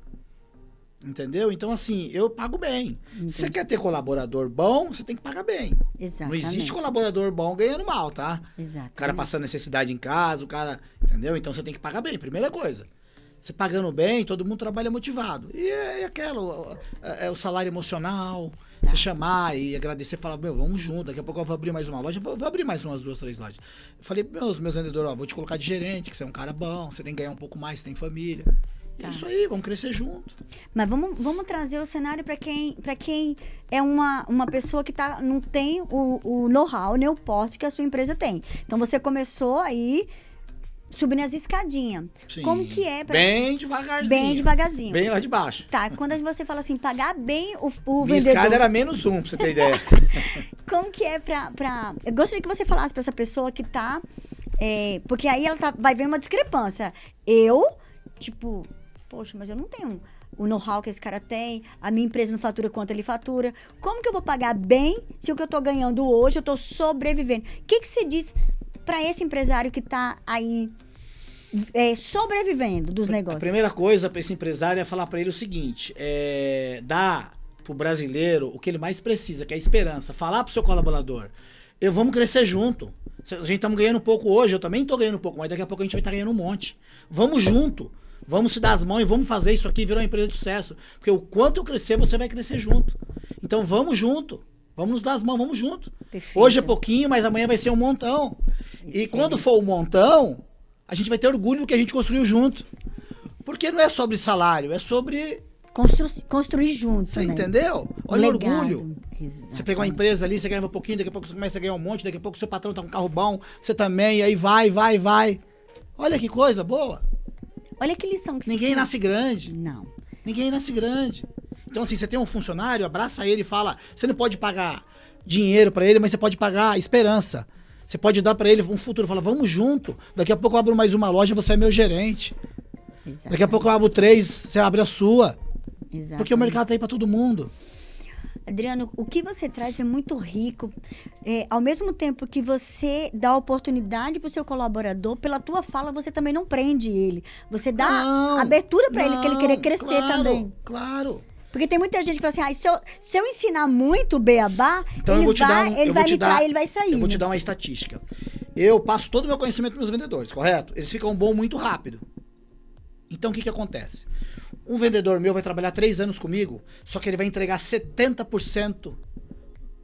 [SPEAKER 2] Entendeu? Então, assim, eu pago bem. Se você quer ter colaborador bom, você tem que pagar bem.
[SPEAKER 1] Exatamente.
[SPEAKER 2] Não existe colaborador bom ganhando mal, tá?
[SPEAKER 1] Exatamente.
[SPEAKER 2] O cara passando necessidade em casa, o cara... Entendeu? Então, você tem que pagar bem. Primeira coisa. Você pagando bem, todo mundo trabalha motivado. E é aquela... É o salário emocional. Você chamar e agradecer, falar, vamos junto. Daqui a pouco eu vou abrir mais uma loja. Vou abrir mais umas 2, 3 lojas. Eu falei, meus vendedores, vou te colocar de gerente, que você é um cara bom. Você tem que ganhar um pouco mais, você tem família. É isso aí, vamos crescer junto.
[SPEAKER 1] Mas vamos trazer o cenário para quem é uma pessoa que não tem o know-how, nem o porte que a sua empresa tem. Então, você começou aí subindo as escadinhas.
[SPEAKER 2] Sim.
[SPEAKER 1] Como que é?
[SPEAKER 2] Bem devagarzinho.
[SPEAKER 1] Bem devagarzinho.
[SPEAKER 2] Bem lá de baixo.
[SPEAKER 1] Tá, quando você fala assim, pagar bem o
[SPEAKER 2] Minha
[SPEAKER 1] vendedor...
[SPEAKER 2] escada era -1, pra você ter ideia.
[SPEAKER 1] Como que é pra... Eu gostaria que você falasse pra essa pessoa que tá... porque aí ela vai ver uma discrepância. Tipo... Poxa, mas eu não tenho o know-how que esse cara tem, a minha empresa não fatura quanto ele fatura. Como que eu vou pagar bem se o que eu tô ganhando hoje, eu tô sobrevivendo? O que você diz para esse empresário que tá aí sobrevivendo dos negócios?
[SPEAKER 2] A primeira coisa para esse empresário é falar para ele o seguinte, dar pro brasileiro o que ele mais precisa, que é a esperança. Falar pro seu colaborador, vamos crescer junto. A gente estamos ganhando um pouco hoje, eu também tô ganhando um pouco, mas daqui a pouco a gente vai estar ganhando um monte. Vamos junto. Vamos se dar as mãos e vamos fazer isso aqui virar uma empresa de sucesso. Porque o quanto eu crescer, você vai crescer junto. Então vamos junto. Vamos nos dar as mãos, vamos junto.
[SPEAKER 1] Perfeito.
[SPEAKER 2] Hoje é pouquinho, mas amanhã vai ser um montão. E quando for um montão, a gente vai ter orgulho do que a gente construiu junto. Porque não é sobre salário, é sobre...
[SPEAKER 1] Construir junto,
[SPEAKER 2] Você
[SPEAKER 1] né?
[SPEAKER 2] entendeu? Olha o orgulho.
[SPEAKER 1] Exatamente.
[SPEAKER 2] Você pegou uma empresa ali, você ganhava um pouquinho, daqui a pouco você começa a ganhar um monte, daqui a pouco seu patrão tá com um carro bom, você também, e aí vai. Olha que coisa boa.
[SPEAKER 1] Olha que lição que
[SPEAKER 2] Ninguém nasce grande.
[SPEAKER 1] Não.
[SPEAKER 2] Ninguém nasce grande. Então, assim, você tem um funcionário, abraça ele e fala, você não pode pagar dinheiro pra ele, mas você pode pagar esperança. Você pode dar pra ele um futuro. Fala, vamos junto. Daqui a pouco eu abro mais uma loja, você é meu gerente.
[SPEAKER 1] Exatamente.
[SPEAKER 2] Daqui a pouco eu abro 3, você abre a sua.
[SPEAKER 1] Exatamente.
[SPEAKER 2] Porque o mercado tá aí pra todo mundo.
[SPEAKER 1] Adriano, o que você traz é muito rico. Ao mesmo tempo que você dá oportunidade para o seu colaborador, pela tua fala, você também não prende ele. Você dá abertura para ele, que ele querer crescer também.
[SPEAKER 2] Claro.
[SPEAKER 1] Porque tem muita gente que fala assim, se eu ensinar muito o beabá,
[SPEAKER 2] Então
[SPEAKER 1] ele vai sair.
[SPEAKER 2] Eu vou te dar uma estatística. Eu passo todo o meu conhecimento para meus vendedores, correto? Eles ficam bons muito rápido. Então, o que acontece? Um vendedor meu vai trabalhar 3 anos comigo, só que ele vai entregar 70%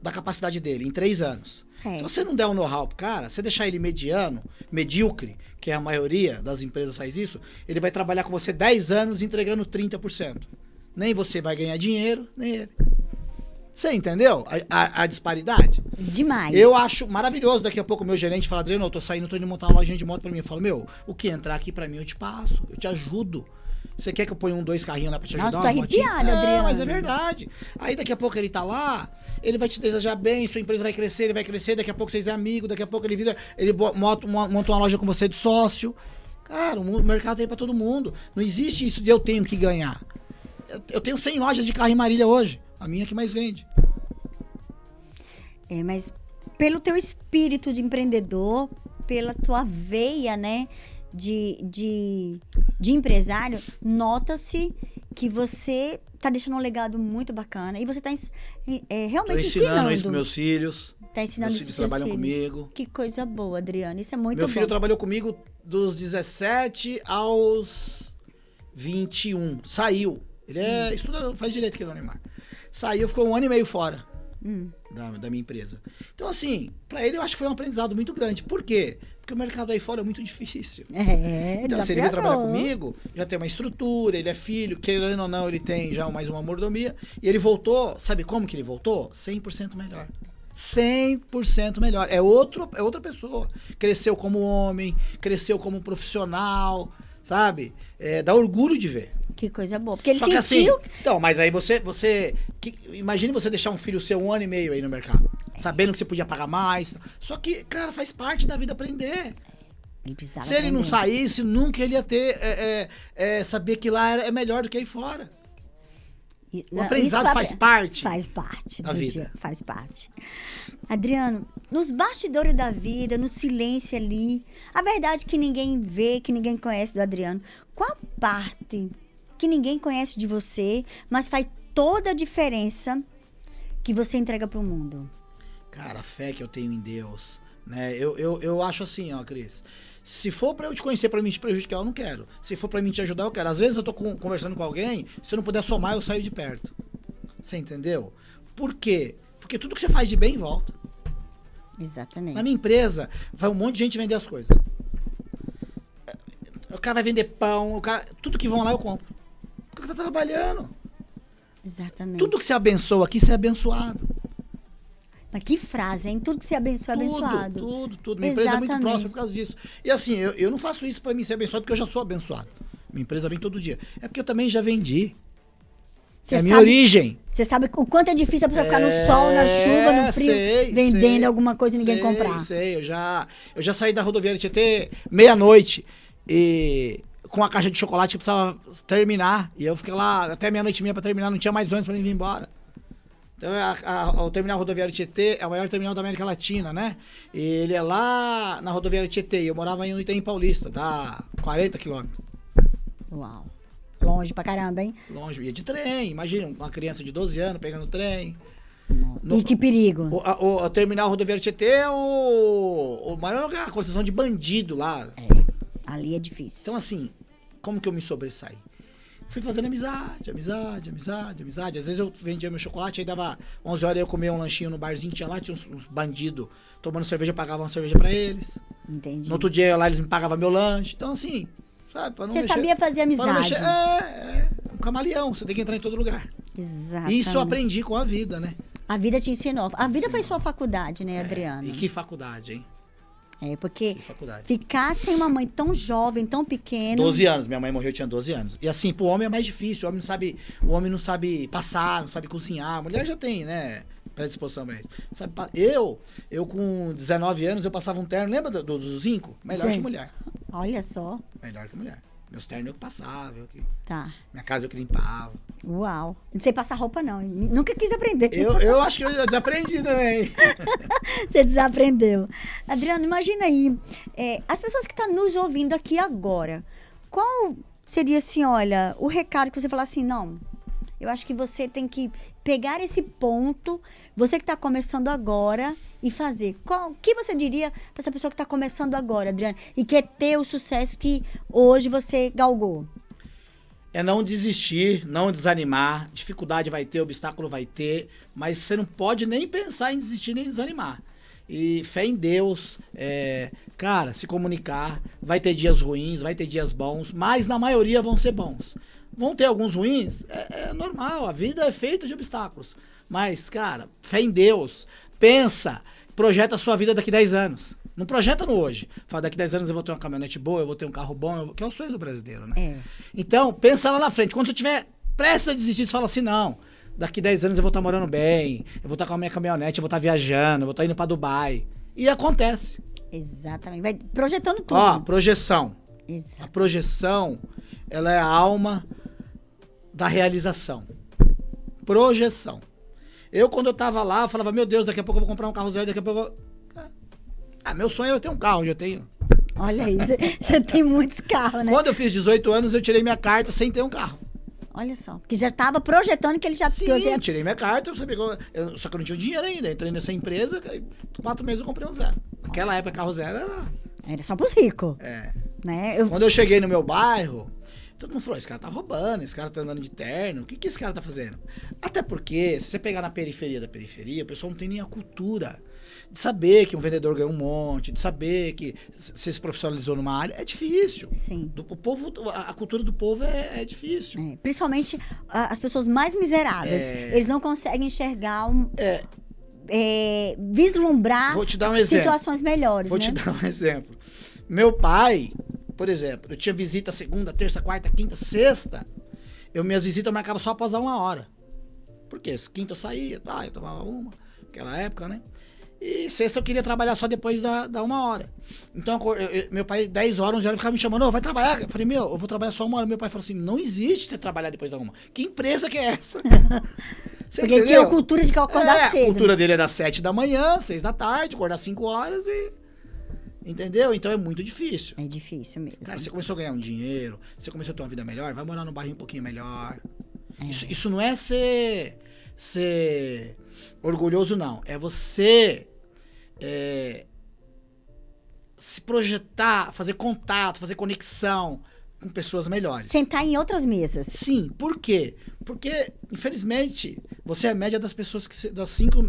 [SPEAKER 2] da capacidade dele em 3 anos.
[SPEAKER 1] Certo.
[SPEAKER 2] Se você não der um know-how pro cara, você deixar ele mediano, medíocre, que é a maioria das empresas faz isso, ele vai trabalhar com você 10 anos entregando 30%. Nem você vai ganhar dinheiro, nem ele. Você entendeu a disparidade?
[SPEAKER 1] Demais.
[SPEAKER 2] Eu acho maravilhoso. Daqui a pouco o meu gerente fala, Adriano, eu tô indo montar uma lojinha de moto pra mim. Eu falo, o que entrar aqui pra mim eu te passo, eu te ajudo. Você quer que eu ponha 2 carrinhos lá pra te ajudar?
[SPEAKER 1] Nossa, tô arrepiada, Adriano.
[SPEAKER 2] Mas é verdade. Aí daqui a pouco ele tá lá, ele vai te desejar bem, sua empresa vai crescer, ele vai crescer, daqui a pouco vocês é amigo, daqui a pouco ele monta uma loja com você de sócio. Cara, o mercado é pra todo mundo. Não existe isso de eu tenho que ganhar. Eu tenho 100 lojas de carro em Marília hoje. A minha que mais vende.
[SPEAKER 1] Mas pelo teu espírito de empreendedor, pela tua veia, né, de empresário, nota-se que você tá deixando um legado muito bacana. E você tá realmente ensinando
[SPEAKER 2] isso pros meus filhos.
[SPEAKER 1] Tá ensinando
[SPEAKER 2] meus filhos trabalham comigo.
[SPEAKER 1] Que coisa boa, Adriano. Isso é muito bom.
[SPEAKER 2] Meu filho trabalhou comigo dos 17 aos 21. Saiu. Ele estuda, faz direito aqui no Neymar. Saiu, ficou 1 ano e meio fora da minha empresa. Então, assim, pra ele eu acho que foi um aprendizado muito grande. Por quê? Porque o mercado aí fora é muito difícil. Então, se ele veio trabalhar comigo, já tem uma estrutura, ele é filho, querendo ou não, ele tem já mais uma mordomia. E ele voltou, sabe como que ele voltou? 100% melhor. 100% melhor. É outra pessoa. Cresceu como homem, cresceu como profissional, sabe? Dá orgulho de ver.
[SPEAKER 1] Que coisa boa. Porque ele
[SPEAKER 2] Só
[SPEAKER 1] sentiu...
[SPEAKER 2] que assim, então, mas aí imagine você deixar um filho seu 1 ano e meio aí no mercado, sabendo que você podia pagar mais. Só que, cara, faz parte da vida aprender. Se ele não saísse, nunca ele ia ter, saber que lá é melhor do que aí fora. O aprendizado faz parte.
[SPEAKER 1] Faz parte
[SPEAKER 2] da vida.
[SPEAKER 1] Faz parte. Adriano, nos bastidores da vida, no silêncio ali, a verdade que ninguém vê, que ninguém conhece do Adriano, qual a parte que ninguém conhece de você, mas faz toda a diferença que você entrega pro mundo?
[SPEAKER 2] Cara, a fé que eu tenho em Deus, né? Eu acho assim, ó, Cris. Se for pra eu te conhecer, pra mim te prejudicar, eu não quero. Se for pra mim te ajudar, eu quero. Às vezes eu tô conversando com alguém, se eu não puder somar, eu saio de perto. Você entendeu? Por quê? Porque tudo que você faz de bem, volta.
[SPEAKER 1] Exatamente.
[SPEAKER 2] Na minha empresa, vai um monte de gente vender as coisas. O cara vai vender pão, tudo que vão lá eu compro. Porque tá trabalhando.
[SPEAKER 1] Exatamente.
[SPEAKER 2] Tudo que você abençoa aqui, você é abençoado.
[SPEAKER 1] Mas que frase, hein? Tudo que você abençoa é abençoado.
[SPEAKER 2] Tudo. Minha empresa é muito próxima por causa disso. E assim, eu não faço isso pra mim ser abençoado porque eu já sou abençoado. Minha empresa vem todo dia. É porque eu também já vendi. É a minha origem.
[SPEAKER 1] Você sabe o quanto é difícil a pessoa ficar no sol, na chuva, no frio, vendendo alguma coisa e ninguém comprar.
[SPEAKER 2] Eu já saí da rodoviária Tietê meia-noite e com a caixa de chocolate eu precisava terminar. E eu fiquei lá até meia-noite e meia pra terminar, não tinha mais ônibus pra mim vir embora. Então, o terminal rodoviário Tietê é o maior terminal da América Latina, né? E ele é lá na rodoviária Tietê. Eu morava em Itaim Paulista, dá 40 quilômetros.
[SPEAKER 1] Uau. Longe pra caramba, hein?
[SPEAKER 2] Longe. Ia de trem. Imagina, uma criança de 12 anos pegando trem.
[SPEAKER 1] E que perigo.
[SPEAKER 2] O terminal rodoviário Tietê é o maior lugar, a concessão de bandido lá.
[SPEAKER 1] Ali é difícil.
[SPEAKER 2] Então, assim, como que eu me sobressaí? Fui fazendo amizade. Às vezes eu vendia meu chocolate, aí dava 11 horas eu comia um lanchinho no barzinho, tinha lá, tinha uns bandidos tomando cerveja, pagava uma cerveja pra eles.
[SPEAKER 1] Entendi.
[SPEAKER 2] No outro dia lá eles me pagavam meu lanche. Então, assim, sabe? Pra não
[SPEAKER 1] você
[SPEAKER 2] mexer,
[SPEAKER 1] sabia fazer amizade.
[SPEAKER 2] Um camaleão, você tem que entrar em todo lugar.
[SPEAKER 1] Exatamente.
[SPEAKER 2] Isso eu aprendi com a vida, né?
[SPEAKER 1] A vida te ensinou. A vida foi sua faculdade, né, Adriano?
[SPEAKER 2] E que faculdade, hein?
[SPEAKER 1] Porque ficar sem uma mãe tão jovem, tão pequena...
[SPEAKER 2] 12 anos, minha mãe morreu, eu tinha 12 anos. E assim, pro homem é mais difícil, o homem não sabe passar, não sabe cozinhar, a mulher já tem, né, predisposição pra isso. Sabe, eu com 19 anos, eu passava um terno, lembra do Zinco? Melhor que mulher.
[SPEAKER 1] Olha só.
[SPEAKER 2] Melhor que mulher. Meus ternos eu que passava,
[SPEAKER 1] Tá.
[SPEAKER 2] Minha casa eu que limpava.
[SPEAKER 1] Uau. Não sei passar roupa, não. Nunca quis aprender.
[SPEAKER 2] Eu acho que eu desaprendi também.
[SPEAKER 1] Você desaprendeu. Adriano, imagina aí, as pessoas que estão nos ouvindo aqui agora, qual seria, assim, olha, o recado que você falar assim, não, eu acho que você tem que pegar esse ponto, você que está começando agora, e fazer. O que você diria para essa pessoa que está começando agora, Adriano, e quer ter o sucesso que hoje você galgou?
[SPEAKER 2] É não desistir, não desanimar. Dificuldade vai ter, obstáculo vai ter, mas você não pode nem pensar em desistir nem desanimar. E fé em Deus, cara, se comunicar. Vai ter dias ruins, vai ter dias bons, mas na maioria vão ser bons. Vão ter alguns ruins, é normal, a vida é feita de obstáculos. Mas, cara, fé em Deus, pensa, projeta a sua vida daqui 10 anos. Não projeta no hoje. Fala, daqui 10 anos eu vou ter uma caminhonete boa, eu vou ter um carro bom, que é o sonho do brasileiro, né? Então, pensa lá na frente. Quando você tiver prestes a desistir, você fala assim, não, daqui 10 anos eu vou estar morando bem, eu vou estar com a minha caminhonete, eu vou estar viajando, eu vou estar indo pra Dubai. E acontece.
[SPEAKER 1] Exatamente. Vai projetando tudo.
[SPEAKER 2] Ó, projeção.
[SPEAKER 1] Exato.
[SPEAKER 2] A projeção, ela é a alma da realização. Projeção. Quando eu tava lá, eu falava, meu Deus, daqui a pouco eu vou comprar um carro zero, daqui a pouco meu sonho era ter um carro, hoje eu tenho.
[SPEAKER 1] Olha aí, você tem muitos carros, né?
[SPEAKER 2] Quando eu fiz 18 anos, eu tirei minha carta sem ter um carro.
[SPEAKER 1] Olha só, porque já estava projetando que ele já...
[SPEAKER 2] Sim, eu tirei minha carta, só que eu não tinha dinheiro ainda. Entrei nessa empresa, 4 meses eu comprei um zero. Naquela época, carro zero
[SPEAKER 1] era só pros ricos. Né?
[SPEAKER 2] Quando eu cheguei no meu bairro, todo mundo falou, esse cara tá roubando, esse cara tá andando de terno, o que esse cara tá fazendo? Até porque, se você pegar na periferia da periferia, o pessoal não tem nem a cultura de saber que um vendedor ganha um monte, de saber que você se profissionalizou numa área, é difícil.
[SPEAKER 1] Sim.
[SPEAKER 2] O povo, a cultura do povo é difícil.
[SPEAKER 1] Principalmente as pessoas mais miseráveis. Eles não conseguem enxergar, vislumbrar
[SPEAKER 2] Vou te dar um
[SPEAKER 1] situações melhores,
[SPEAKER 2] Vou te dar um exemplo. Meu pai, por exemplo, eu tinha visita segunda, terça, quarta, quinta, sexta. Minhas visitas eu marcava só após 1 hora. Porque quinta eu saía, eu tomava uma, naquela época, né? E sexta eu queria trabalhar só depois da 1 hora. Então, meu pai, 10 horas, 11 horas, ficava me chamando, vai trabalhar. Eu falei, eu vou trabalhar só 1 hora. Meu pai falou assim, não existe você trabalhar depois da 1. Que empresa que é essa?
[SPEAKER 1] Porque ele tinha a cultura de acordar cedo.
[SPEAKER 2] A cultura dele é das 7 da manhã, 6 da tarde, acordar 5 horas e... Entendeu? Então é muito difícil.
[SPEAKER 1] É difícil mesmo.
[SPEAKER 2] Cara, você começou a ganhar um dinheiro, você começou a ter uma vida melhor, vai morar num bairro um pouquinho melhor. Isso não é ser orgulhoso, não. É você se projetar, fazer contato, fazer conexão com pessoas melhores.
[SPEAKER 1] Sentar em outras mesas.
[SPEAKER 2] Sim, por quê? Porque, infelizmente, você é a média das pessoas das cinco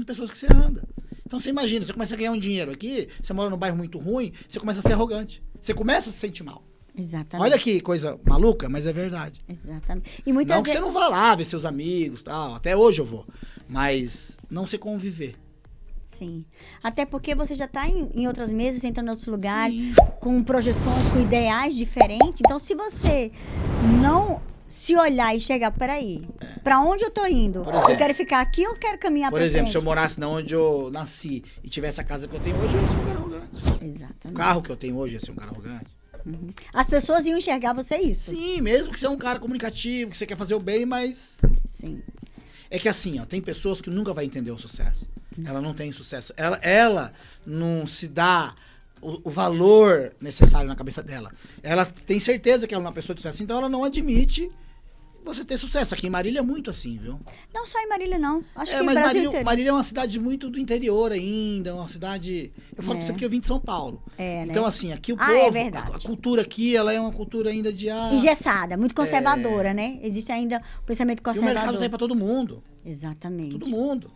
[SPEAKER 2] pessoas que você anda. Então você imagina, você começa a ganhar um dinheiro aqui, você mora num bairro muito ruim, você começa a ser arrogante. Você começa a se sentir mal.
[SPEAKER 1] Exatamente.
[SPEAKER 2] Olha que coisa maluca, mas é verdade.
[SPEAKER 1] Exatamente. E muitas
[SPEAKER 2] Não que você não vá lá ver seus amigos, tal. Até hoje eu vou. Mas não se conviver.
[SPEAKER 1] Sim. Até porque você já está em outras mesas, entrando em outros lugares,
[SPEAKER 2] Sim.
[SPEAKER 1] com projeções, com ideais diferentes. Então, se você não se olhar e chegar, peraí, pra onde eu tô indo?
[SPEAKER 2] Por exemplo,
[SPEAKER 1] eu quero ficar aqui ou eu quero caminhar
[SPEAKER 2] Por
[SPEAKER 1] pra
[SPEAKER 2] exemplo,
[SPEAKER 1] frente?
[SPEAKER 2] se eu morasse na onde eu nasci e tivesse a casa que eu tenho hoje, eu ia ser um cara arrogante. O
[SPEAKER 1] Exatamente.
[SPEAKER 2] carro que eu tenho hoje ia ser um cara arrogante.
[SPEAKER 1] As pessoas iam enxergar você isso.
[SPEAKER 2] Sim, mesmo que você é um cara comunicativo, que você quer fazer o bem, mas...
[SPEAKER 1] Sim.
[SPEAKER 2] É que assim, ó, tem pessoas que nunca vai entender o sucesso. Ela não tem sucesso. Ela não se dá o valor necessário na cabeça dela. Ela tem certeza que ela é uma pessoa de sucesso, então ela não admite você ter sucesso. Aqui em Marília é muito assim, viu?
[SPEAKER 1] Não só em Marília, não. Acho que
[SPEAKER 2] mas
[SPEAKER 1] o Brasil inteiro.
[SPEAKER 2] Marília é uma cidade muito do interior ainda, uma cidade... Eu falo pra você porque eu vim de São Paulo.
[SPEAKER 1] É, né?
[SPEAKER 2] Então, assim, aqui o
[SPEAKER 1] Ah,
[SPEAKER 2] povo,
[SPEAKER 1] é verdade.
[SPEAKER 2] a cultura aqui, ela é uma cultura ainda de...
[SPEAKER 1] Engessada, muito conservadora, né? Existe ainda o pensamento
[SPEAKER 2] E o
[SPEAKER 1] conservador.
[SPEAKER 2] mercado tem pra todo mundo.
[SPEAKER 1] Exatamente.
[SPEAKER 2] Todo mundo.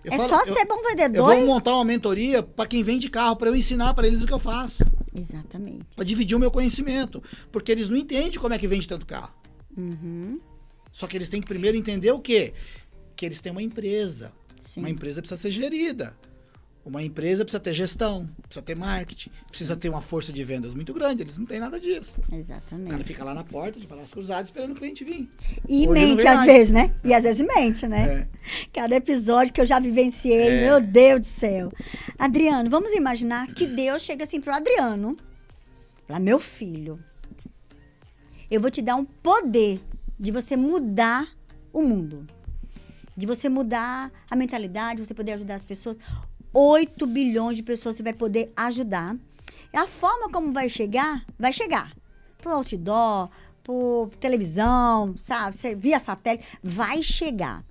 [SPEAKER 2] Eu
[SPEAKER 1] É
[SPEAKER 2] falo-
[SPEAKER 1] só
[SPEAKER 2] eu-
[SPEAKER 1] ser bom
[SPEAKER 2] Eu
[SPEAKER 1] vendedor.
[SPEAKER 2] vou montar uma mentoria pra quem vende carro, pra eu ensinar pra eles o que eu faço.
[SPEAKER 1] Exatamente.
[SPEAKER 2] Pra dividir o meu conhecimento. Porque eles não entendem como é que vende tanto carro.
[SPEAKER 1] Uhum.
[SPEAKER 2] Só que eles têm que primeiro entender o quê? Que eles têm uma empresa.
[SPEAKER 1] Sim.
[SPEAKER 2] Uma empresa precisa ser gerida. Uma empresa precisa ter gestão, precisa ter marketing, precisa ter uma força de vendas muito grande. Eles não têm nada disso. O cara
[SPEAKER 1] Exatamente.
[SPEAKER 2] fica lá na porta de Palácio Cruzado esperando o cliente vir.
[SPEAKER 1] E
[SPEAKER 2] Hoje não
[SPEAKER 1] mente
[SPEAKER 2] vem
[SPEAKER 1] às
[SPEAKER 2] mais.
[SPEAKER 1] vezes, né? E às vezes mente, né?
[SPEAKER 2] É.
[SPEAKER 1] Cada episódio que eu já vivenciei, meu Deus do céu. Adriano, vamos imaginar que Deus chega assim pro Adriano, para meu filho. Eu vou te dar um poder de você mudar o mundo. De você mudar a mentalidade, você poder ajudar as pessoas. 8 bilhões de pessoas você vai poder ajudar. E a forma como vai chegar por outdoor, por televisão, sabe, via satélite, vai chegar.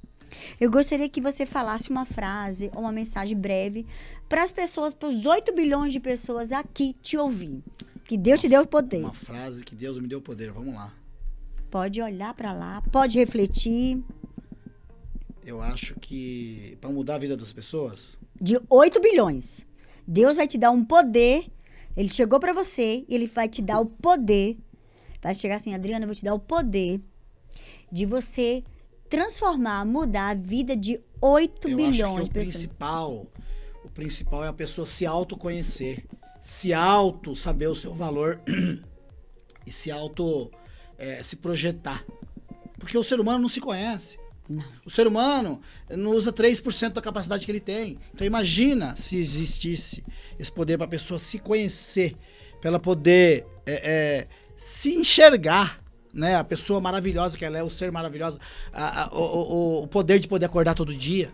[SPEAKER 1] Eu gostaria que você falasse uma frase ou uma mensagem breve para as pessoas, para os 8 bilhões de pessoas aqui te ouvir. Que Deus te deu o poder.
[SPEAKER 2] Uma frase que Deus me deu poder. Vamos lá.
[SPEAKER 1] Pode olhar para lá, pode refletir.
[SPEAKER 2] Eu acho que para mudar a vida das pessoas,
[SPEAKER 1] De 8 bilhões. Deus vai te dar um poder. Ele chegou para você e ele vai te dar o poder. Vai chegar assim, Adriana, eu vou te dar o poder de você transformar, mudar a vida de 8
[SPEAKER 2] eu
[SPEAKER 1] bilhões
[SPEAKER 2] acho que
[SPEAKER 1] de pessoas.
[SPEAKER 2] o principal é a pessoa se autoconhecer, saber o seu valor e se projetar. Porque o ser humano não se conhece.
[SPEAKER 1] Não.
[SPEAKER 2] O ser humano não usa 3% da capacidade que ele tem. Então imagina se existisse esse poder para a pessoa se conhecer, para ela poder se enxergar, né? A pessoa maravilhosa que ela é, o ser maravilhoso, o poder de poder acordar todo dia,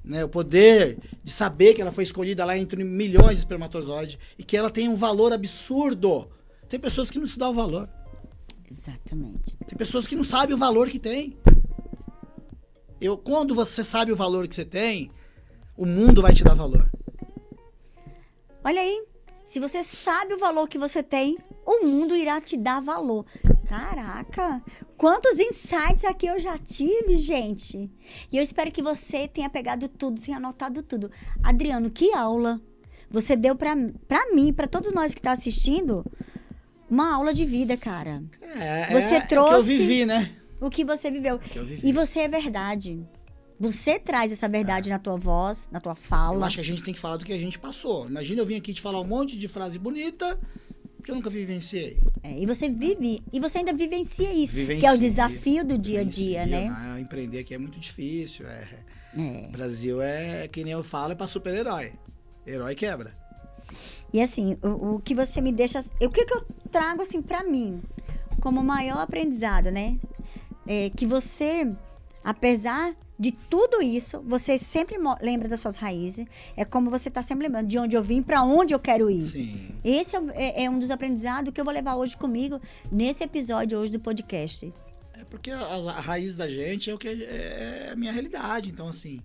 [SPEAKER 2] né? O poder de saber que ela foi escolhida lá entre milhões de espermatozoides e que ela tem um valor absurdo. Tem pessoas que não se dão o valor.
[SPEAKER 1] Exatamente.
[SPEAKER 2] Tem pessoas que não sabem o valor que tem. Quando você sabe o valor que você tem, o mundo vai te dar valor.
[SPEAKER 1] Olha aí, se você sabe o valor que você tem, o mundo irá te dar valor. Caraca, quantos insights aqui eu já tive, gente. E eu espero que você tenha pegado tudo, tenha anotado tudo. Adriano, que aula você deu pra mim, pra todos nós que tá assistindo, uma aula de vida, cara. Você trouxe
[SPEAKER 2] o que eu vivi, né?
[SPEAKER 1] o que você viveu.
[SPEAKER 2] Que eu vivi.
[SPEAKER 1] E você é verdade. Você traz essa verdade na tua voz, na tua fala.
[SPEAKER 2] Eu acho que a gente tem que falar do que a gente passou. Imagina eu vim aqui te falar um monte de frase bonita que eu nunca vivenciei.
[SPEAKER 1] E você vive, e você ainda vivencia isso, que é o
[SPEAKER 2] Vivencio,
[SPEAKER 1] desafio do dia a dia,
[SPEAKER 2] vivencio,
[SPEAKER 1] né?
[SPEAKER 2] Empreender aqui é muito difícil. O Brasil que nem eu falo, é pra super-herói. Herói quebra.
[SPEAKER 1] E assim, o que você me deixa... O que eu trago, assim, pra mim, como maior aprendizado, né? É que você, apesar de tudo isso, você sempre lembra das suas raízes. É como você tá sempre lembrando de onde eu vim, pra onde eu quero ir.
[SPEAKER 2] Sim.
[SPEAKER 1] Esse é um dos aprendizados que eu vou levar hoje comigo, nesse episódio hoje do podcast.
[SPEAKER 2] É porque a raiz da gente é o que é a minha realidade. Então, assim,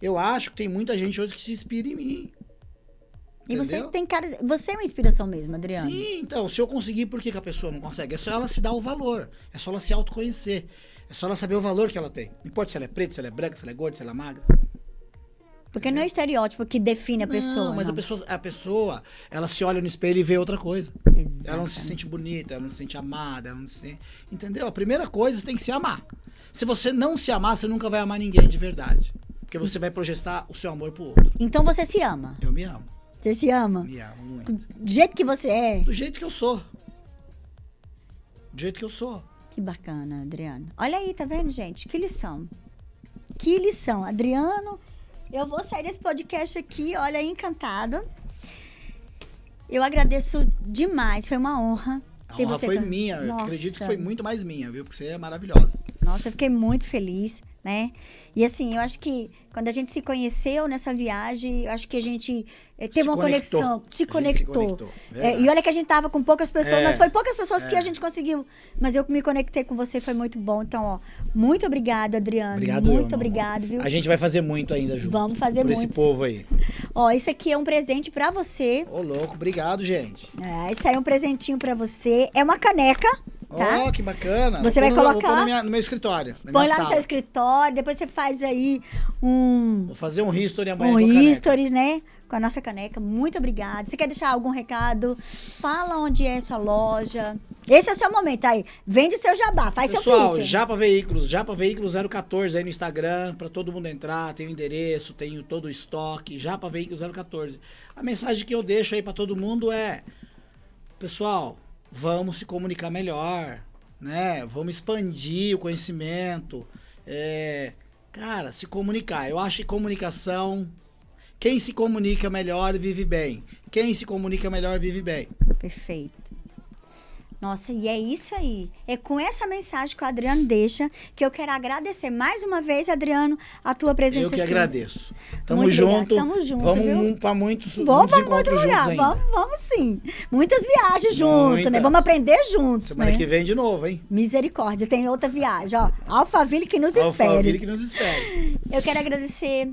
[SPEAKER 2] eu acho que tem muita gente hoje que se inspira em mim.
[SPEAKER 1] E você
[SPEAKER 2] Entendeu?
[SPEAKER 1] tem cara... Você é uma inspiração mesmo, Adriano.
[SPEAKER 2] Sim, então, se eu conseguir, por que a pessoa não consegue? É só ela se dar o valor. É só ela se autoconhecer. É só ela saber o valor que ela tem. Não importa se ela é preta, se ela é branca, se ela é gorda, se ela é magra.
[SPEAKER 1] Porque não é estereótipo que define a pessoa.
[SPEAKER 2] Não, mas a pessoa, ela se olha no espelho e vê outra coisa.
[SPEAKER 1] Exatamente.
[SPEAKER 2] Ela não se sente bonita, ela não se sente amada, ela não se sente... Entendeu? A primeira coisa, você tem que se amar. Se você não se amar, você nunca vai amar ninguém de verdade. Porque você vai projetar o seu amor pro outro.
[SPEAKER 1] Então você se ama?
[SPEAKER 2] Eu me amo.
[SPEAKER 1] Você se ama?
[SPEAKER 2] Me amo muito.
[SPEAKER 1] Do jeito que você é?
[SPEAKER 2] Do jeito que eu sou. Do jeito que eu sou.
[SPEAKER 1] Que bacana, Adriano. Olha aí, tá vendo, gente? Que lição. Que lição. Adriano, eu vou sair desse podcast aqui, olha, encantada. Eu agradeço demais, foi uma honra.
[SPEAKER 2] A
[SPEAKER 1] ter
[SPEAKER 2] honra
[SPEAKER 1] você
[SPEAKER 2] foi
[SPEAKER 1] aqui.
[SPEAKER 2] minha. Eu
[SPEAKER 1] Nossa.
[SPEAKER 2] acredito que foi muito mais minha, viu? Porque você é maravilhosa.
[SPEAKER 1] Nossa, eu fiquei muito feliz, né? E assim, eu acho que quando a gente se conheceu nessa viagem, eu acho que a gente teve uma conexão, se conectou. E olha que a gente tava com poucas pessoas, mas foi poucas pessoas que a gente conseguiu. Mas eu me conectei com você, foi muito bom. Então, ó, muito obrigado, Adriano.
[SPEAKER 2] Obrigado,
[SPEAKER 1] muito obrigado, viu?
[SPEAKER 2] A gente vai fazer muito ainda, Ju.
[SPEAKER 1] Vamos fazer
[SPEAKER 2] por
[SPEAKER 1] muito.
[SPEAKER 2] esse povo aí.
[SPEAKER 1] Ó, isso aqui é um presente pra você.
[SPEAKER 2] Ô, louco, obrigado, gente.
[SPEAKER 1] Isso aí é um presentinho pra você. É uma caneca. Tá?
[SPEAKER 2] Ó, que bacana.
[SPEAKER 1] Você vai colocar...
[SPEAKER 2] Vou pôr no meu escritório.
[SPEAKER 1] Põe lá no seu escritório, depois você faz aí
[SPEAKER 2] Vou fazer um history amanhã
[SPEAKER 1] com a
[SPEAKER 2] caneca.
[SPEAKER 1] history, né? Com a nossa caneca. Muito obrigada. Você quer deixar algum recado? Fala onde é sua loja. Esse é o seu momento aí. Vende o seu jabá, faz
[SPEAKER 2] Pessoal,
[SPEAKER 1] seu pitch.
[SPEAKER 2] Japa Veículos 014 aí no Instagram, pra todo mundo entrar, tem o endereço, tem todo o estoque, Japa Veículos 014. A mensagem que eu deixo aí pra todo mundo é, pessoal, vamos se comunicar melhor, né? Vamos expandir o conhecimento. Cara, se comunicar. Eu acho que comunicação, quem se comunica melhor vive bem. Quem se comunica melhor vive bem.
[SPEAKER 1] Perfeito. Nossa, e é isso aí. É com essa mensagem que o Adriano deixa que eu quero agradecer mais uma vez, Adriano, a tua presença.
[SPEAKER 2] Eu que
[SPEAKER 1] aqui.
[SPEAKER 2] Agradeço. Tamo
[SPEAKER 1] Muito
[SPEAKER 2] junto.
[SPEAKER 1] obrigada. Tamo junto,
[SPEAKER 2] vamos
[SPEAKER 1] viu?
[SPEAKER 2] para muitos
[SPEAKER 1] Vamos para muito
[SPEAKER 2] encontros
[SPEAKER 1] lugar.
[SPEAKER 2] juntos ainda.
[SPEAKER 1] Vamos sim. Muitas viagens juntos, né?
[SPEAKER 2] Muitas.
[SPEAKER 1] Vamos aprender juntos,
[SPEAKER 2] Semana
[SPEAKER 1] né?
[SPEAKER 2] que vem de novo, hein?
[SPEAKER 1] Misericórdia, tem outra viagem, ó. Alphaville que nos espere.
[SPEAKER 2] Alphaville que nos espere.
[SPEAKER 1] Eu quero agradecer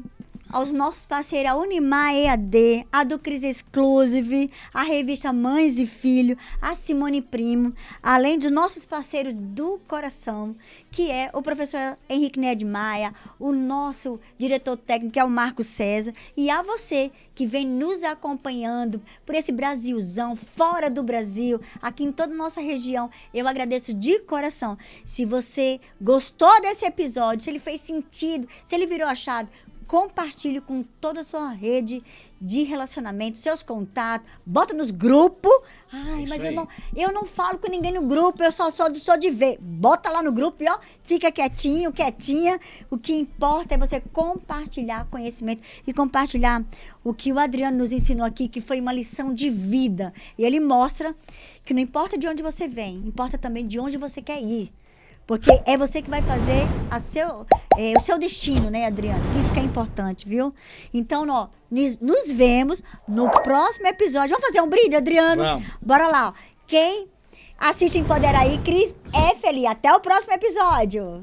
[SPEAKER 1] aos nossos parceiros, a Unimar EAD, a do Cris Exclusive, a revista Mães e Filho, a Simone Primo, além dos nossos parceiros do coração, que é o professor Henrique Ned Maia, o nosso diretor técnico, que é o Marco César, e a você que vem nos acompanhando por esse Brasilzão, fora do Brasil, aqui em toda a nossa região. Eu agradeço de coração. Se você gostou desse episódio, se ele fez sentido, se ele virou a chave, compartilhe com toda a sua rede de relacionamento, seus contatos, bota nos grupos. Ai, mas eu não falo com ninguém no grupo, eu só sou de ver. Bota lá no grupo e ó, fica quietinho, quietinha. O que importa é você compartilhar conhecimento e compartilhar o que o Adriano nos ensinou aqui, que foi uma lição de vida. E ele mostra que não importa de onde você vem, importa também de onde você quer ir. Porque é você que vai fazer o seu destino, né, Adriano? Isso que é importante, viu? Então, ó, nos vemos no próximo episódio. Vamos fazer um brinde, Adriano?
[SPEAKER 2] Vamos.
[SPEAKER 1] Bora lá, ó. Quem assiste Empodera aí, Cris, é feliz. Até o próximo episódio.